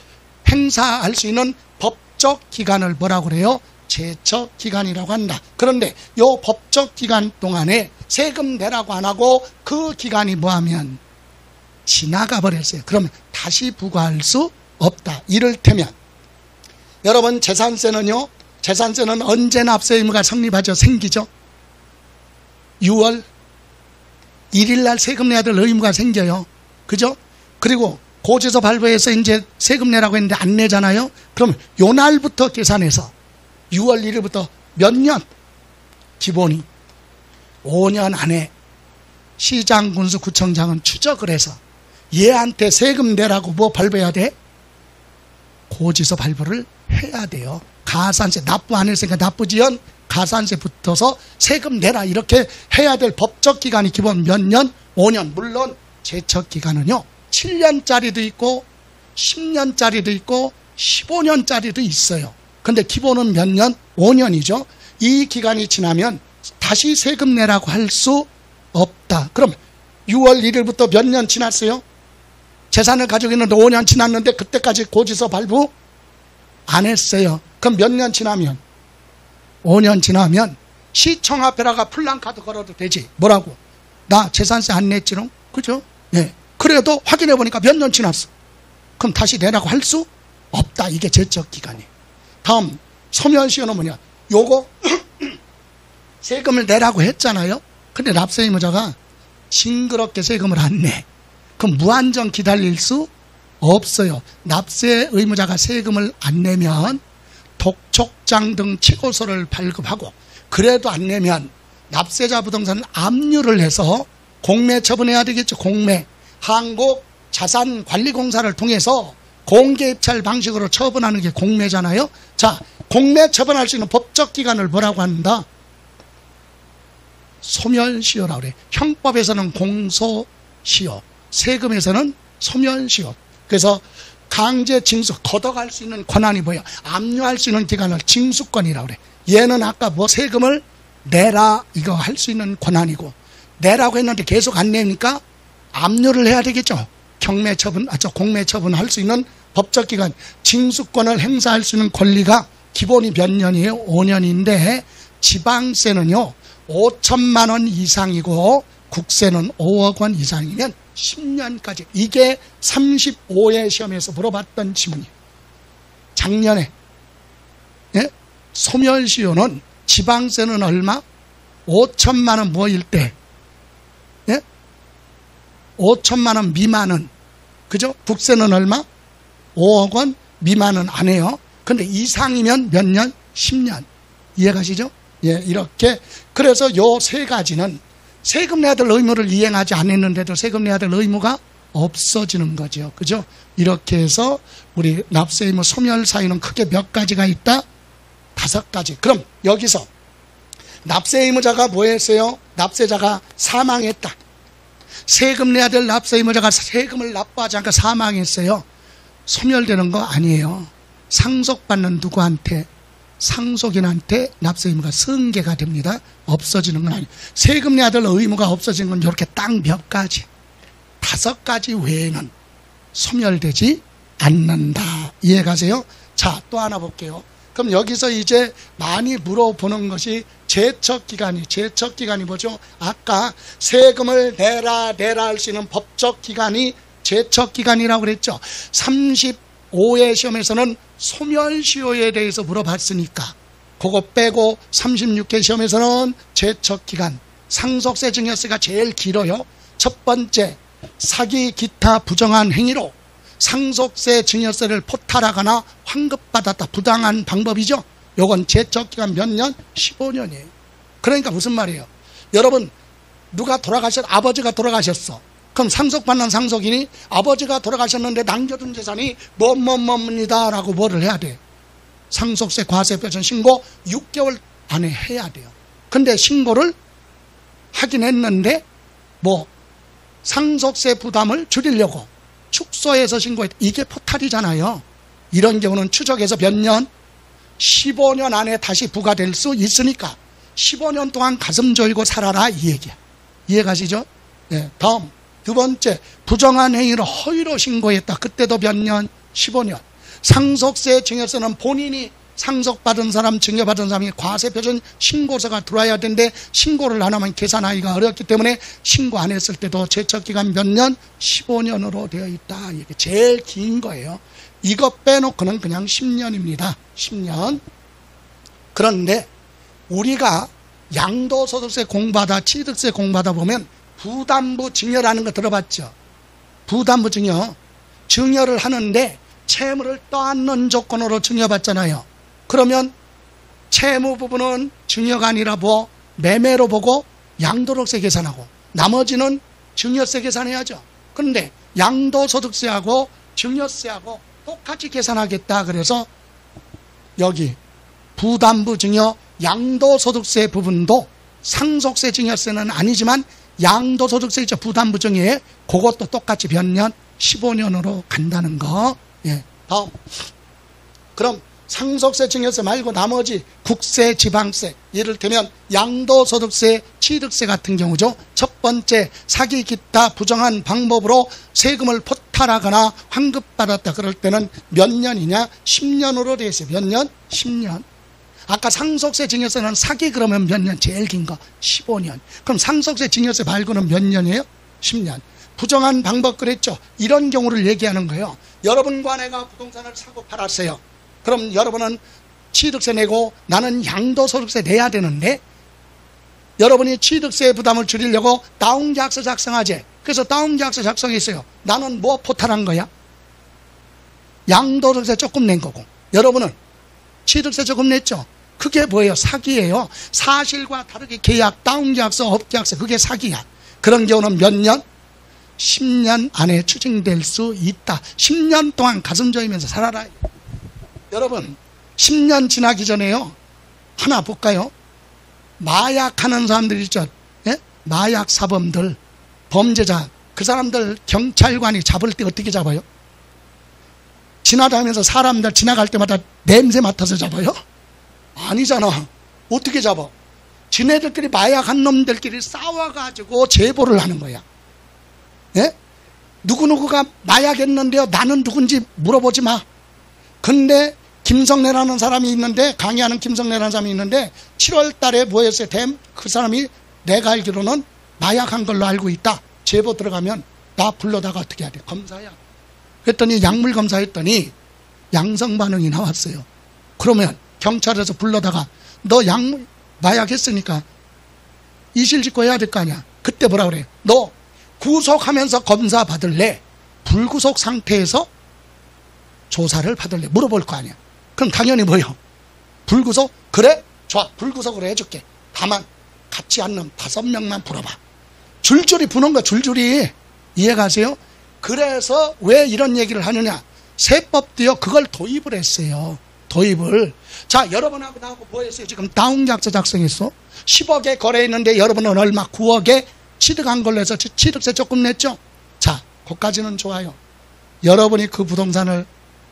행사할 수 있는 법적 기간을 뭐라고 그래요? 제척기간이라고 한다. 그런데 이 법적 기간 동안에 세금 내라고 안 하고 그 기간이 뭐하면 지나가 버렸어요. 그러면 다시 부과할 수 없다. 이를테면 여러분, 재산세는요, 재산세는 언제 납세 의무가 성립하죠? 생기죠? 6월 1일 날 세금 내야 될 의무가 생겨요. 그죠? 그리고 고지서 발부해서 이제 세금 내라고 했는데 안 내잖아요? 그럼 요 날부터 계산해서 6월 1일부터 몇 년? 기본이 5년 안에 시장, 군수, 구청장은 추적을 해서 얘한테 세금 내라고 뭐 발부해야 돼? 고지서 발부를 해야 돼요. 가산세, 납부 안 했으니까 납부지연 가산세 붙어서 세금 내라 이렇게 해야 될 법적 기간이 기본 몇 년? 5년. 물론 제척기간은요 7년짜리도 있고 10년짜리도 있고 15년짜리도 있어요. 근데 기본은 몇 년? 5년이죠. 이 기간이 지나면 다시 세금 내라고 할 수 없다. 그럼 6월 1일부터 몇 년 지났어요? 재산을 가지고 있는데 5년 지났는데 그때까지 고지서 발부 안 했어요. 그럼 몇 년 지나면? 5년 지나면 시청 앞에다가 플랜카드 걸어도 되지. 뭐라고? 나 재산세 안 냈지롱? 그죠? 예. 그래도 확인해 보니까 몇 년 지났어. 그럼 다시 내라고 할 수 없다. 이게 제척기간이에요. 다음 소멸시효는 뭐냐? 요거 세금을 내라고 했잖아요. 근데 납세 의무자가 징그럽게 세금을 안 내. 그럼 무한정 기다릴 수 없어요. 납세 의무자가 세금을 안 내면 독촉장 등 최고소를 발급하고, 그래도 안 내면 납세자 부동산은 압류를 해서 공매 처분해야 되겠죠. 공매. 한국자산관리공사를 통해서 공개입찰 방식으로 처분하는 게 공매잖아요. 자, 공매 처분할 수 있는 법적 기간을 뭐라고 한다? 소멸시효라고 그래. 형법에서는 공소시효, 세금에서는 소멸시효. 그래서 강제 징수, 걷어갈 수 있는 권한이 뭐야? 압류할 수 있는 기간을 징수권이라고 그래. 얘는 아까 뭐 세금을 내라 이거 할 수 있는 권한이고, 내라고 했는데 계속 안 내니까 압류를 해야 되겠죠. 경매 처분, 공매 처분 할 수 있는 법적 기간, 징수권을 행사할 수 있는 권리가 기본이 몇 년이에요? 5년인데 지방세는요 5천만 원 이상이고 국세는 5억 원 이상이면 10년까지. 이게 35회 시험에서 물어봤던 지문이에요. 작년에. 예? 소멸시효는 지방세는 얼마? 5천만 원 뭐일 때? 예? 5천만 원 미만은, 그죠? 국세는 얼마? 5억 원 미만은 안 해요. 근데 이상이면 몇 년? 10년. 이해가시죠? 예, 이렇게. 그래서 요 세 가지는 세금 내야 될 의무를 이행하지 않았는데도 세금 내야 될 의무가 없어지는 거죠. 그죠? 이렇게 해서 우리 납세 의무 소멸 사유는 크게 몇 가지가 있다? 5가지. 그럼 여기서 납세 의무자가 뭐 했어요? 납세자가 사망했다. 세금 내야 될 납세 의무자가 세금을 납부하지 않고 사망했어요. 소멸되는 거 아니에요. 상속받는 누구한테? 상속인한테 납세 의무가 승계가 됩니다. 없어지는 건 아니에요. 세금 내야 될 의무가 없어지는 건 이렇게 딱 몇 가지, 5가지 외에는 소멸되지 않는다. 이해가세요? 자, 또 하나 볼게요. 그럼 여기서 이제 많이 물어보는 것이 제척기간이. 제척기간이 뭐죠? 아까 세금을 내라 할 수 있는 법적 기간이 제척기간이라고 그랬죠. 35회 시험에서는 소멸시효에 대해서 물어봤으니까 그거 빼고 36회 시험에서는 제척기간, 상속세 증여세가 제일 길어요. 첫 번째, 사기 기타 부정한 행위로 상속세 증여세를 포탈하거나 환급받았다. 부당한 방법이죠. 요건 제척기간 몇 년? 15년이에요. 그러니까 무슨 말이에요? 여러분, 누가 아버지가 돌아가셨어. 그럼 상속받는 상속인이 아버지가 돌아가셨는데 남겨둔 재산이 뭐뭐뭐입니다 라고 뭐를 해야 돼? 상속세 과세표준 신고 6개월 안에 해야 돼요. 근데 신고를 하긴 했는데 상속세 부담을 줄이려고 축소해서 신고했다. 이게 포탈이잖아요. 이런 경우는 추적해서 몇 년? 15년 안에 다시 부과될 수 있으니까 15년 동안 가슴 졸이고 살아라 이 얘기야. 이해가시죠? 네. 다음 두 번째, 부정한 행위를 허위로 신고했다. 그때도 몇 년? 15년. 상속세 증여세는 본인이 상속받은 사람, 증여받은 사람이 과세표준 신고서가 들어와야 되는데 신고를 안 하면 계산하기가 어렵기 때문에 신고 안 했을 때도 제척기간 몇 년? 15년으로 되어 있다. 이게 제일 긴 거예요. 이거 빼놓고는 그냥 10년입니다. 10년. 그런데 우리가 양도소득세 공부하다, 취득세 공부하다 보면 부담부 증여라는 거 들어봤죠? 부담부 증여. 증여를 하는데 채무를 떠안는 조건으로 증여받잖아요. 그러면 채무 부분은 증여가 아니라 매매로 보고 양도소득세 계산하고 나머지는 증여세 계산해야죠. 그런데 양도소득세하고 증여세하고 똑같이 계산하겠다. 그래서 여기 부담부 증여 양도소득세 부분도 상속세 증여세는 아니지만 양도소득세 있죠. 부담부 증여에 그것도 똑같이 몇 년? 15년으로 간다는 거. 예. 다음. 그럼 상속세 증여세 말고 나머지 국세, 지방세, 이를테면 양도소득세, 취득세 같은 경우죠. 첫 번째, 사기 기타 부정한 방법으로 세금을 포탈하거나 환급받았다. 그럴 때는 몇 년이냐? 10년으로 되어 있어요. 몇 년? 10년. 아까 상속세 증여세는 사기 그러면 몇 년? 제일 긴 거 15년. 그럼 상속세 증여세 말고는 몇 년이에요? 10년. 부정한 방법 그랬죠. 이런 경우를 얘기하는 거예요. 여러분과 내가 부동산을 사고 팔았어요. 그럼 여러분은 취득세 내고 나는 양도소득세 내야 되는데 여러분이 취득세 부담을 줄이려고 다운계약서 작성하지. 그래서 다운계약서 작성했어요. 나는 뭐 포탈한 거야? 양도소득세 조금 낸 거고 여러분은 취득세 조금 냈죠. 그게 뭐예요? 사기예요. 사실과 다르게 계약, 다운계약서, 업계약서 그게 사기야. 그런 경우는 몇 년? 10년 안에 추징될 수 있다. 10년 동안 가슴 조이면서 살아라. 여러분 10년 지나기 전에요. 하나 볼까요? 마약하는 사람들 있죠. 예? 마약 사범들, 범죄자 그 사람들 경찰관이 잡을 때 어떻게 잡아요? 지나다니면서 사람들 지나갈 때마다 냄새 맡아서 잡아요? 아니잖아. 어떻게 잡아? 지네들끼리 마약한 놈들끼리 싸워가지고 제보를 하는 거야. 예? 누구누구가 마약했는데요. 나는 누군지 물어보지 마. 근데 김성래라는 사람이 있는데 강의하는 김성래라는 사람이 있는데 7월 달에 뭐였어요? 그 사람이 내가 알기로는 마약한 걸로 알고 있다. 제보 들어가면 나 불러다가 어떻게 해야 돼? 검사야. 그랬더니 약물 검사했더니 양성 반응이 나왔어요. 그러면 경찰에서 불러다가 너 약물 마약했으니까 이실직고 해야 될 거 아니야. 그때 뭐라 그래? 너 구속하면서 검사 받을래? 불구속 상태에서 조사를 받을래? 물어볼 거 아니야. 그럼 당연히 뭐요? 불구속? 그래? 좋아. 불구속으로 해줄게. 다만 같이 않는 5명만 불어봐. 줄줄이 부는 거야. 줄줄이. 이해가세요? 그래서 왜 이런 얘기를 하느냐? 세법도요. 그걸 도입을 했어요. 도입을. 자, 여러분하고 나하고 뭐 했어요? 지금 다운계약서 작성했어. 10억에 거래했는데 여러분은 얼마? 9억에 취득한 걸로 해서 취득세 조금 냈죠? 자, 거기까지는 좋아요. 여러분이 그 부동산을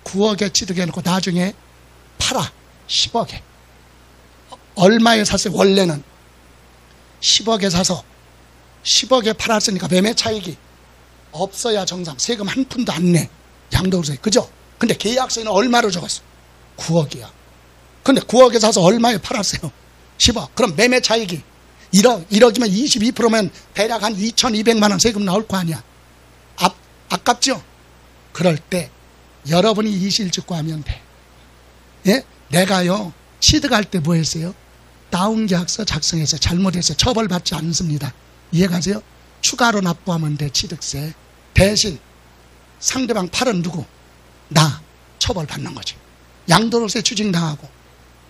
9억에 취득해놓고 나중에 팔아. 10억에. 얼마에 샀어요? 원래는 10억에 사서 10억에 팔았으니까 매매 차익이 없어야 정상. 세금 한 푼도 안 내. 양도세. 그죠? 근데 계약서에는 얼마로 적었어? 9억이야. 근데 9억에 사서 얼마에 팔았어요? 10억. 그럼 매매 차익이 1억이면 22%면 대략 한 2,200만 원 세금 나올 거 아니야. 아깝죠? 그럴 때 여러분이 이실직고하면 돼. 예? 내가요 취득할 때 뭐 했어요? 다운계약서 작성해서 잘못해서 처벌받지 않습니다. 이해가세요? 추가로 납부하면 돼. 취득세. 대신 상대방 팔은 누구? 나 처벌받는 거지. 양도소득세 추징당하고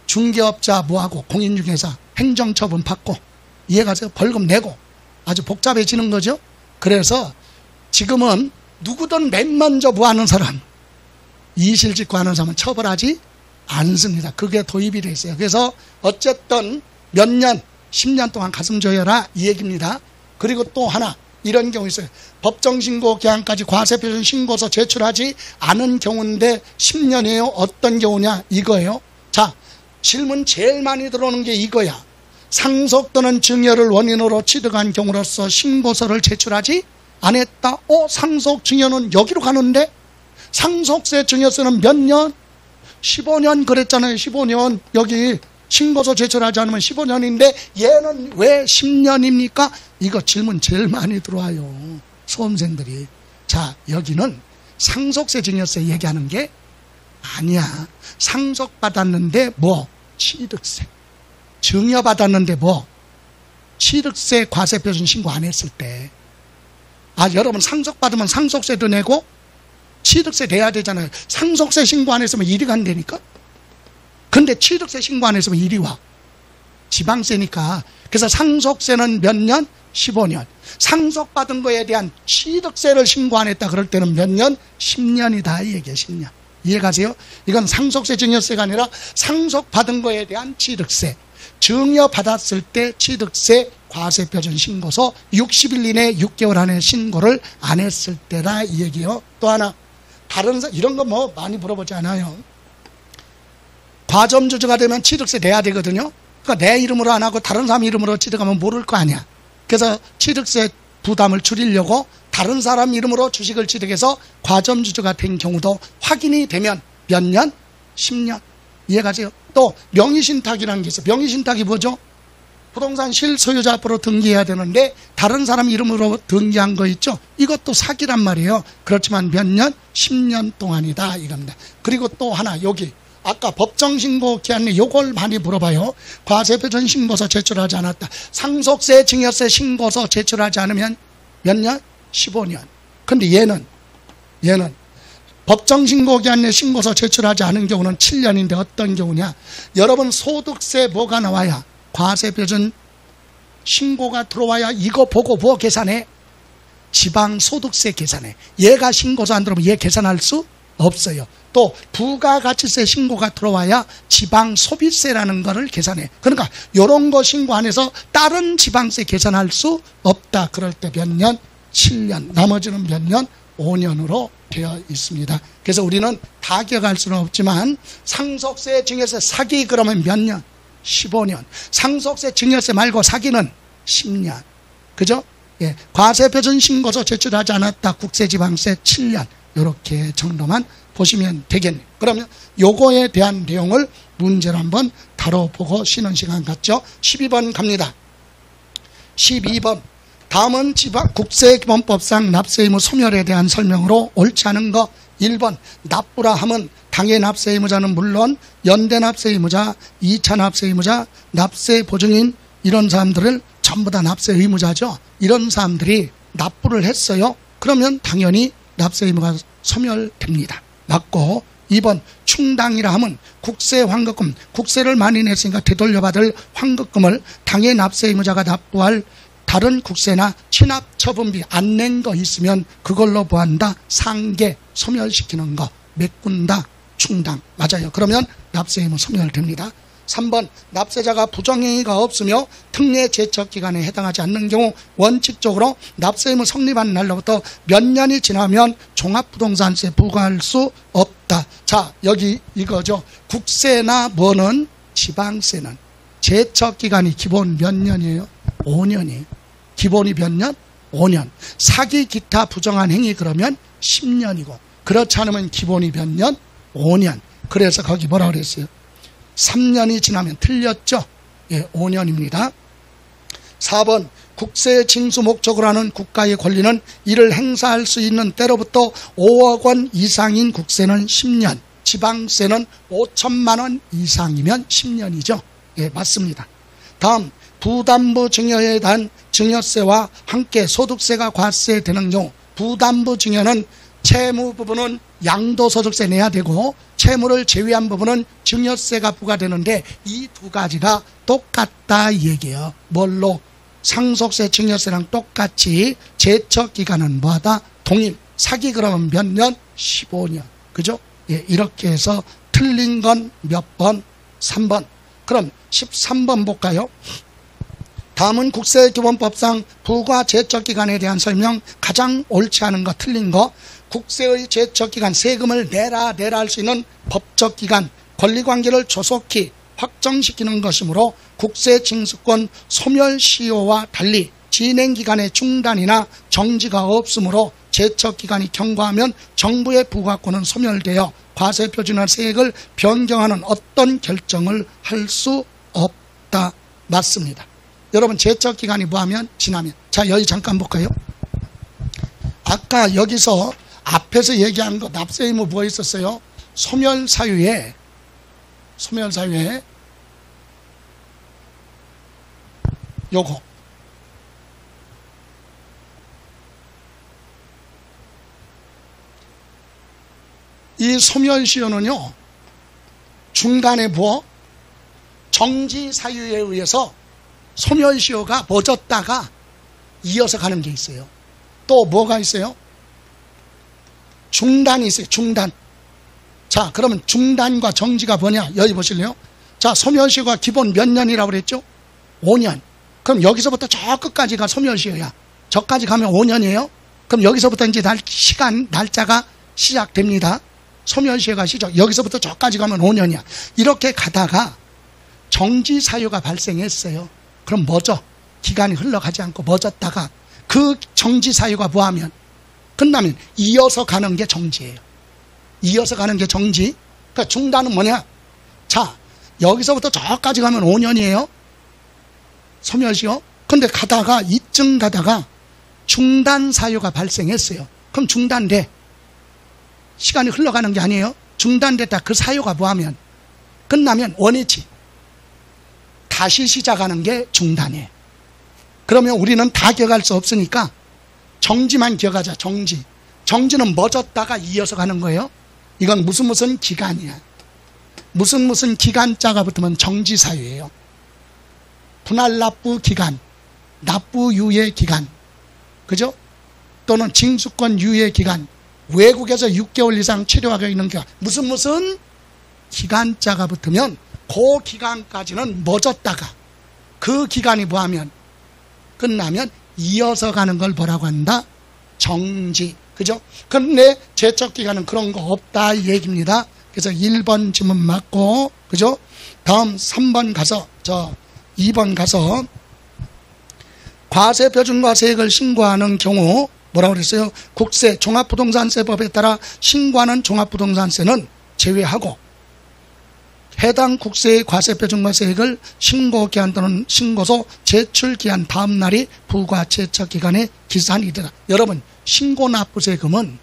중개업자 뭐하고 공인중개사 행정처분 받고 이해가세요? 벌금 내고 아주 복잡해지는 거죠. 그래서 지금은 누구든 맨 먼저 뭐하는 사람 이실직고 하는 사람은 처벌하지 않습니다. 그게 도입이 돼 있어요. 그래서 어쨌든 몇 년 10년 동안 가슴 조여라 이 얘기입니다. 그리고 또 하나 이런 경우 있어요. 법정신고 기한까지 과세표준 신고서 제출하지 않은 경우인데 10년이에요. 어떤 경우냐 이거예요. 자, 질문 제일 많이 들어오는 게 이거야. 상속 또는 증여를 원인으로 취득한 경우로서 신고서를 제출하지 않았다. 상속 증여는 여기로 가는데 상속세 증여세는 몇 년? 15년 그랬잖아요. 15년 여기 신고서 제출하지 않으면 15년인데 얘는 왜 10년입니까? 이거 질문 제일 많이 들어와요. 수험생들이. 자, 여기는 상속세 증여세 얘기하는 게 아니야. 상속받았는데 뭐? 취득세. 증여받았는데 뭐? 취득세 과세표준 신고 안 했을 때. 여러분 상속받으면 상속세도 내고 취득세 내야 되잖아요. 상속세 신고 안 했으면 이리 간다니까? 근데 취득세 신고 안 했으면 이리 와. 지방세니까. 그래서 상속세는 몇 년? 15년. 상속받은 거에 대한 취득세를 신고 안 했다 그럴 때는 몇 년? 10년이다 이 얘기예요. 10년. 이해가세요? 이건 상속세 증여세가 아니라 상속받은 거에 대한 취득세. 증여받았을 때 취득세 과세표준 신고서 60일 이내 6개월 안에 신고를 안 했을 때다 이 얘기예요. 또 하나 다른 이런 거 뭐 많이 물어보지 않아요. 과점주주가 되면 취득세 내야 되거든요. 그러니까 내 이름으로 안 하고 다른 사람 이름으로 취득하면 모를 거 아니야. 그래서 취득세 부담을 줄이려고 다른 사람 이름으로 주식을 취득해서 과점주주가 된 경우도 확인이 되면 몇 년? 10년. 이해가세요? 또 명의신탁이라는 게 있어요. 명의신탁이 뭐죠? 부동산 실소유자 앞으로 등기해야 되는데 다른 사람 이름으로 등기한 거 있죠? 이것도 사기란 말이에요. 그렇지만 몇 년? 10년 동안이다 이겁니다. 그리고 또 하나 여기 아까 법정신고 기한에 요걸 많이 물어봐요. 과세표준 신고서 제출하지 않았다. 상속세 증여세 신고서 제출하지 않으면 몇 년? 15년. 근데 얘는 법정신고 기한에 신고서 제출하지 않은 경우는 7년인데 어떤 경우냐? 여러분 소득세 뭐가 나와야 과세표준 신고가 들어와야 이거 보고 뭐 계산해? 지방소득세 계산해. 얘가 신고서 안 들어오면 얘 계산할 수 없어요. 또 부가가치세 신고가 들어와야 지방소비세라는 거를 계산해. 그러니까 이런 거 신고 안 해서 다른 지방세 계산할 수 없다. 그럴 때 몇 년? 7년. 나머지는 몇 년? 5년으로 되어 있습니다. 그래서 우리는 다 기억할 수는 없지만 상속세 증여세 사기 그러면 몇 년? 15년. 상속세 증여세 말고 사기는 10년. 그죠? 예. 과세표준 신고서 제출하지 않았다. 국세지방세 7년. 이렇게 정도만 보시면 되겠네요. 그러면 요거에 대한 내용을 문제로 한번 다뤄보고 쉬는 시간 갖죠. 12번 갑니다. 12번. 다음은 국세기본법상 납세 의무 소멸에 대한 설명으로 옳지 않은 거. 1번. 납부라 함은 당해 납세 의무자는 물론 연대 납세 의무자, 2차 납세 의무자, 납세 보증인 이런 사람들을 전부 다 납세 의무자죠. 이런 사람들이 납부를 했어요. 그러면 당연히 납세 의무가 소멸됩니다. 맞고 2번 충당이라 함은 국세 환급금, 국세를 많이 냈으니까 되돌려받을 환급금을 당해 납세 의무자가 납부할 다른 국세나 취납처분비 안 낸 거 있으면 그걸로 뭐한다? 상계, 소멸시키는 거, 메꾼다, 충당. 맞아요. 그러면 납세 의무 소멸됩니다. 3번 납세자가 부정행위가 없으며 특례 제척기간에 해당하지 않는 경우 원칙적으로 납세 의무 성립한 날로부터 몇 년이 지나면 종합부동산세 부과할 수 없다. 자, 여기 이거죠. 국세나 뭐는 지방세는 제척기간이 기본 몇 년이에요? 5년이에요. 기본이 몇 년? 5년. 사기 기타 부정한 행위 그러면 10년이고 그렇지 않으면 기본이 몇 년? 5년. 그래서 거기 뭐라 그랬어요? 3년이 지나면 틀렸죠? 예, 5년입니다. 4번 국세 징수 목적으로 하는 국가의 권리는 이를 행사할 수 있는 때로부터 5억 원 이상인 국세는 10년, 지방세는 5천만 원 이상이면 10년이죠. 예, 맞습니다. 다음 부담부 증여에 대한 증여세와 함께 소득세가 과세되는 경우 부담부 증여는 채무 부분은 양도소득세 내야 되고 채무를 제외한 부분은 증여세가 부과되는데 이 두 가지가 똑같다 이 얘기예요. 뭘로? 상속세 증여세랑 똑같이 제척기간은 뭐하다? 동일. 사기 그러면 몇 년? 15년. 그죠? 예, 이렇게 해서 틀린 건 몇 번? 3번. 그럼 13번 볼까요? 다음은 국세기본법상 부과 제척기간에 대한 설명. 가장 옳지 않은 거, 틀린 거. 국세의 제척기간, 세금을 내라 할 수 있는 법적기간, 권리관계를 조속히 확정시키는 것이므로 국세징수권 소멸시효와 달리 진행기간의 중단이나 정지가 없으므로 제척기간이 경과하면 정부의 부과권은 소멸되어 과세표준화 세액을 변경하는 어떤 결정을 할 수 없다. 맞습니다. 여러분, 제척기간이 뭐하면? 지나면. 자, 여기 잠깐 볼까요? 아까 여기서 앞에서 얘기한 거 납세 의무 뭐 있었어요? 소멸사유에 요거 이 소멸시효는요 중간에 뭐 정지사유에 의해서 소멸시효가 멎었다가 이어서 가는 게 있어요. 또 뭐가 있어요? 중단이 있어요. 중단. 자, 그러면 중단과 정지가 뭐냐? 여기 보실래요? 자, 소멸시효가 기본 몇 년이라고 그랬죠? 5년. 그럼 여기서부터 저 끝까지가 소멸시효야. 저까지 가면 5년이에요. 그럼 여기서부터 이제 날짜가 시작됩니다. 소멸시효가 시작. 여기서부터 저까지 가면 5년이야. 이렇게 가다가 정지사유가 발생했어요. 그럼 뭐죠? 기간이 흘러가지 않고 멎었다가 그 정지사유가 뭐하면? 끝나면 이어서 가는 게 정지예요. 이어서 가는 게 정지. 그러니까 중단은 뭐냐? 자, 여기서부터 저까지 가면 5년이에요. 소멸시효. 근데 가다가 이쯤 가다가 중단 사유가 발생했어요. 그럼 중단돼. 시간이 흘러가는 게 아니에요. 중단됐다. 그 사유가 뭐하면? 끝나면 원위치. 다시 시작하는 게 중단이에요. 그러면 우리는 다 기억할 수 없으니까 정지만 기억하자. 정지. 정지는 멎었다가 이어서 가는 거예요. 이건 무슨 기간이야. 무슨 기간자가 붙으면 정지사유예요. 분할 납부 기간, 납부 유예 기간, 그죠? 또는 징수권 유예 기간, 외국에서 6개월 이상 체류하고 있는 기간, 무슨 기간자가 붙으면 그 기간까지는 멎었다가 그 기간이 뭐하면? 끝나면 이어서 가는 걸 뭐라고 한다? 정지. 그죠? 근데 제척기간은 그런 거 없다 이 얘기입니다. 그래서 1번 질문 맞고, 그죠? 다음 3번 가서 2번 가서 과세표준과 세액을 신고하는 경우 뭐라고 그랬어요? 국세 종합부동산세법에 따라 신고하는 종합부동산세는 제외하고 해당 국세의 과세표준과 세액을 신고기한 또는 신고서 제출기한 다음 날이 부과 제척기간의 기산이다. 여러분, 신고납부세금은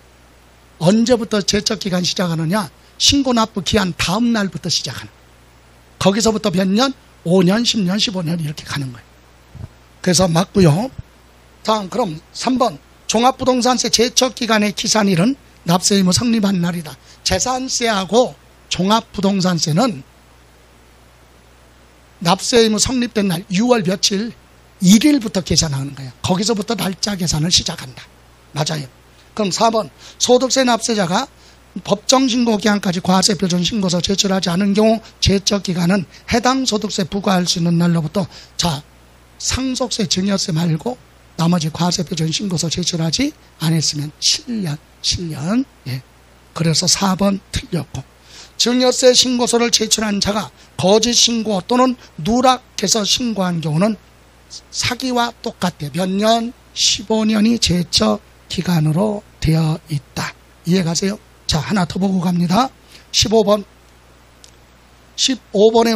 언제부터 제척기간 시작하느냐? 신고납부기한 다음 날부터 시작하는 거예요. 거기서부터 몇 년? 5년, 10년, 15년 이렇게 가는 거예요. 그래서 맞고요. 다음 그럼 3번 종합부동산세 제척기간의 기산일은 납세의무 성립한 날이다. 재산세하고 종합부동산세는 납세의무 성립된 날 6월 며칠 1일부터 계산하는 거예요. 거기서부터 날짜 계산을 시작한다. 맞아요. 그럼 4번 소득세 납세자가 법정신고기한까지 과세표준신고서 제출하지 않은 경우 제척기간은 해당 소득세 부과할 수 있는 날로부터 자 상속세 증여세 말고 나머지 과세표준신고서 제출하지 않았으면 7년. 예. 그래서 4번 틀렸고 증여세 신고서를 제출한 자가 거짓 신고 또는 누락해서 신고한 경우는 사기와 똑같아. 몇 년? 15년이 제척기간으로 되어 있다. 이해가세요? 자, 하나 더 보고 갑니다. 15번에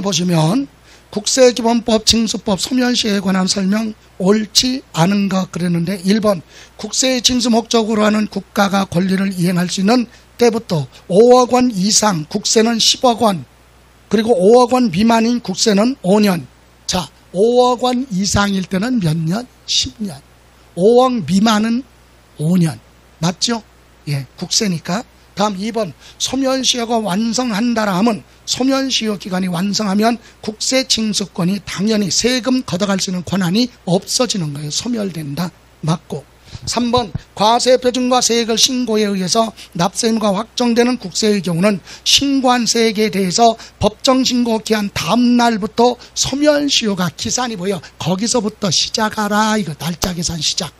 보시면 국세기본법, 징수법, 소멸시효에 관한 설명 옳지 않은 것 그랬는데 1번 국세의 징수 목적으로 하는 국가가 권리를 이행할 수 있는 때부터 5억 원 이상 국세는 10억 원 그리고 5억 원 미만인 국세는 5년. 자, 5억 원 이상일 때는 몇 년? 10년. 5억 미만은 5년. 맞죠? 예, 국세니까. 다음 2번 소멸시효가 완성한다라 하면 소멸시효 기간이 완성하면 국세 징수권이 당연히 세금 걷어갈 수 있는 권한이 없어지는 거예요. 소멸된다. 맞고. 3번 과세표준과 세액을 신고에 의해서 납세의무가 확정되는 국세의 경우는 신고한 세액에 대해서 법정신고 기한 다음 날부터 소멸시효가 기산이 보여 거기서부터 시작하라. 이거 날짜 계산 시작.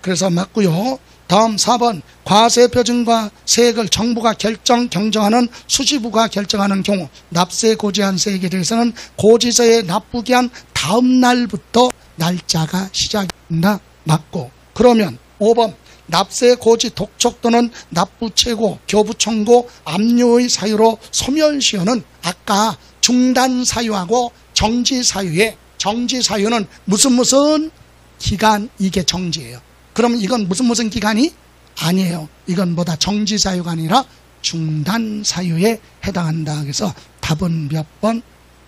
그래서 맞고요. 다음 4번 과세표준과 세액을 정부가 경정하는 수시부가 결정하는 경우 납세 고지한 세액에 대해서는 고지서에 납부기한 다음 날부터 날짜가 시작된다. 맞고. 그러면 5번 납세 고지 독촉 또는 납부 최고, 교부 청구, 압류의 사유로 소멸시효는 아까 중단 사유하고 정지 사유에 정지 사유는 무슨 기간 이게 정지예요. 그럼 이건 무슨 기간이? 아니에요. 이건 뭐다? 정지 사유가 아니라 중단 사유에 해당한다. 그래서 답은 몇 번?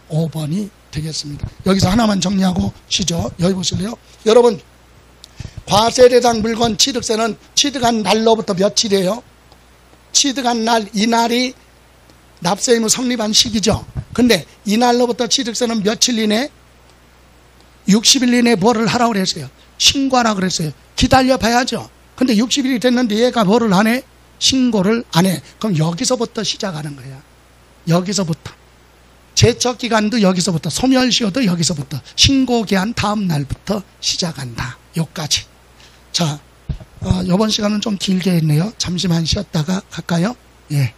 5번이 되겠습니다. 여기서 하나만 정리하고 쉬죠. 여기 보실래요? 여러분 과세 대상 물건 취득세는 취득한 날로부터 며칠이에요? 취득한 날, 이날이 납세 의무 성립한 시기죠. 근데 이날로부터 취득세는 며칠 이내? 60일 이내에 뭐를 하라고 그랬어요? 신고하라고 그랬어요. 기다려봐야죠. 근데 60일이 됐는데 얘가 뭐를 안 해? 신고를 안 해. 그럼 여기서부터 시작하는 거야. 여기서부터. 제척기간도 여기서부터, 소멸시효도 여기서부터, 신고기한 다음 날부터 시작한다. 요까지. 자, 이번 시간은 좀 길게 했네요. 잠시만 쉬었다가 갈까요? 예.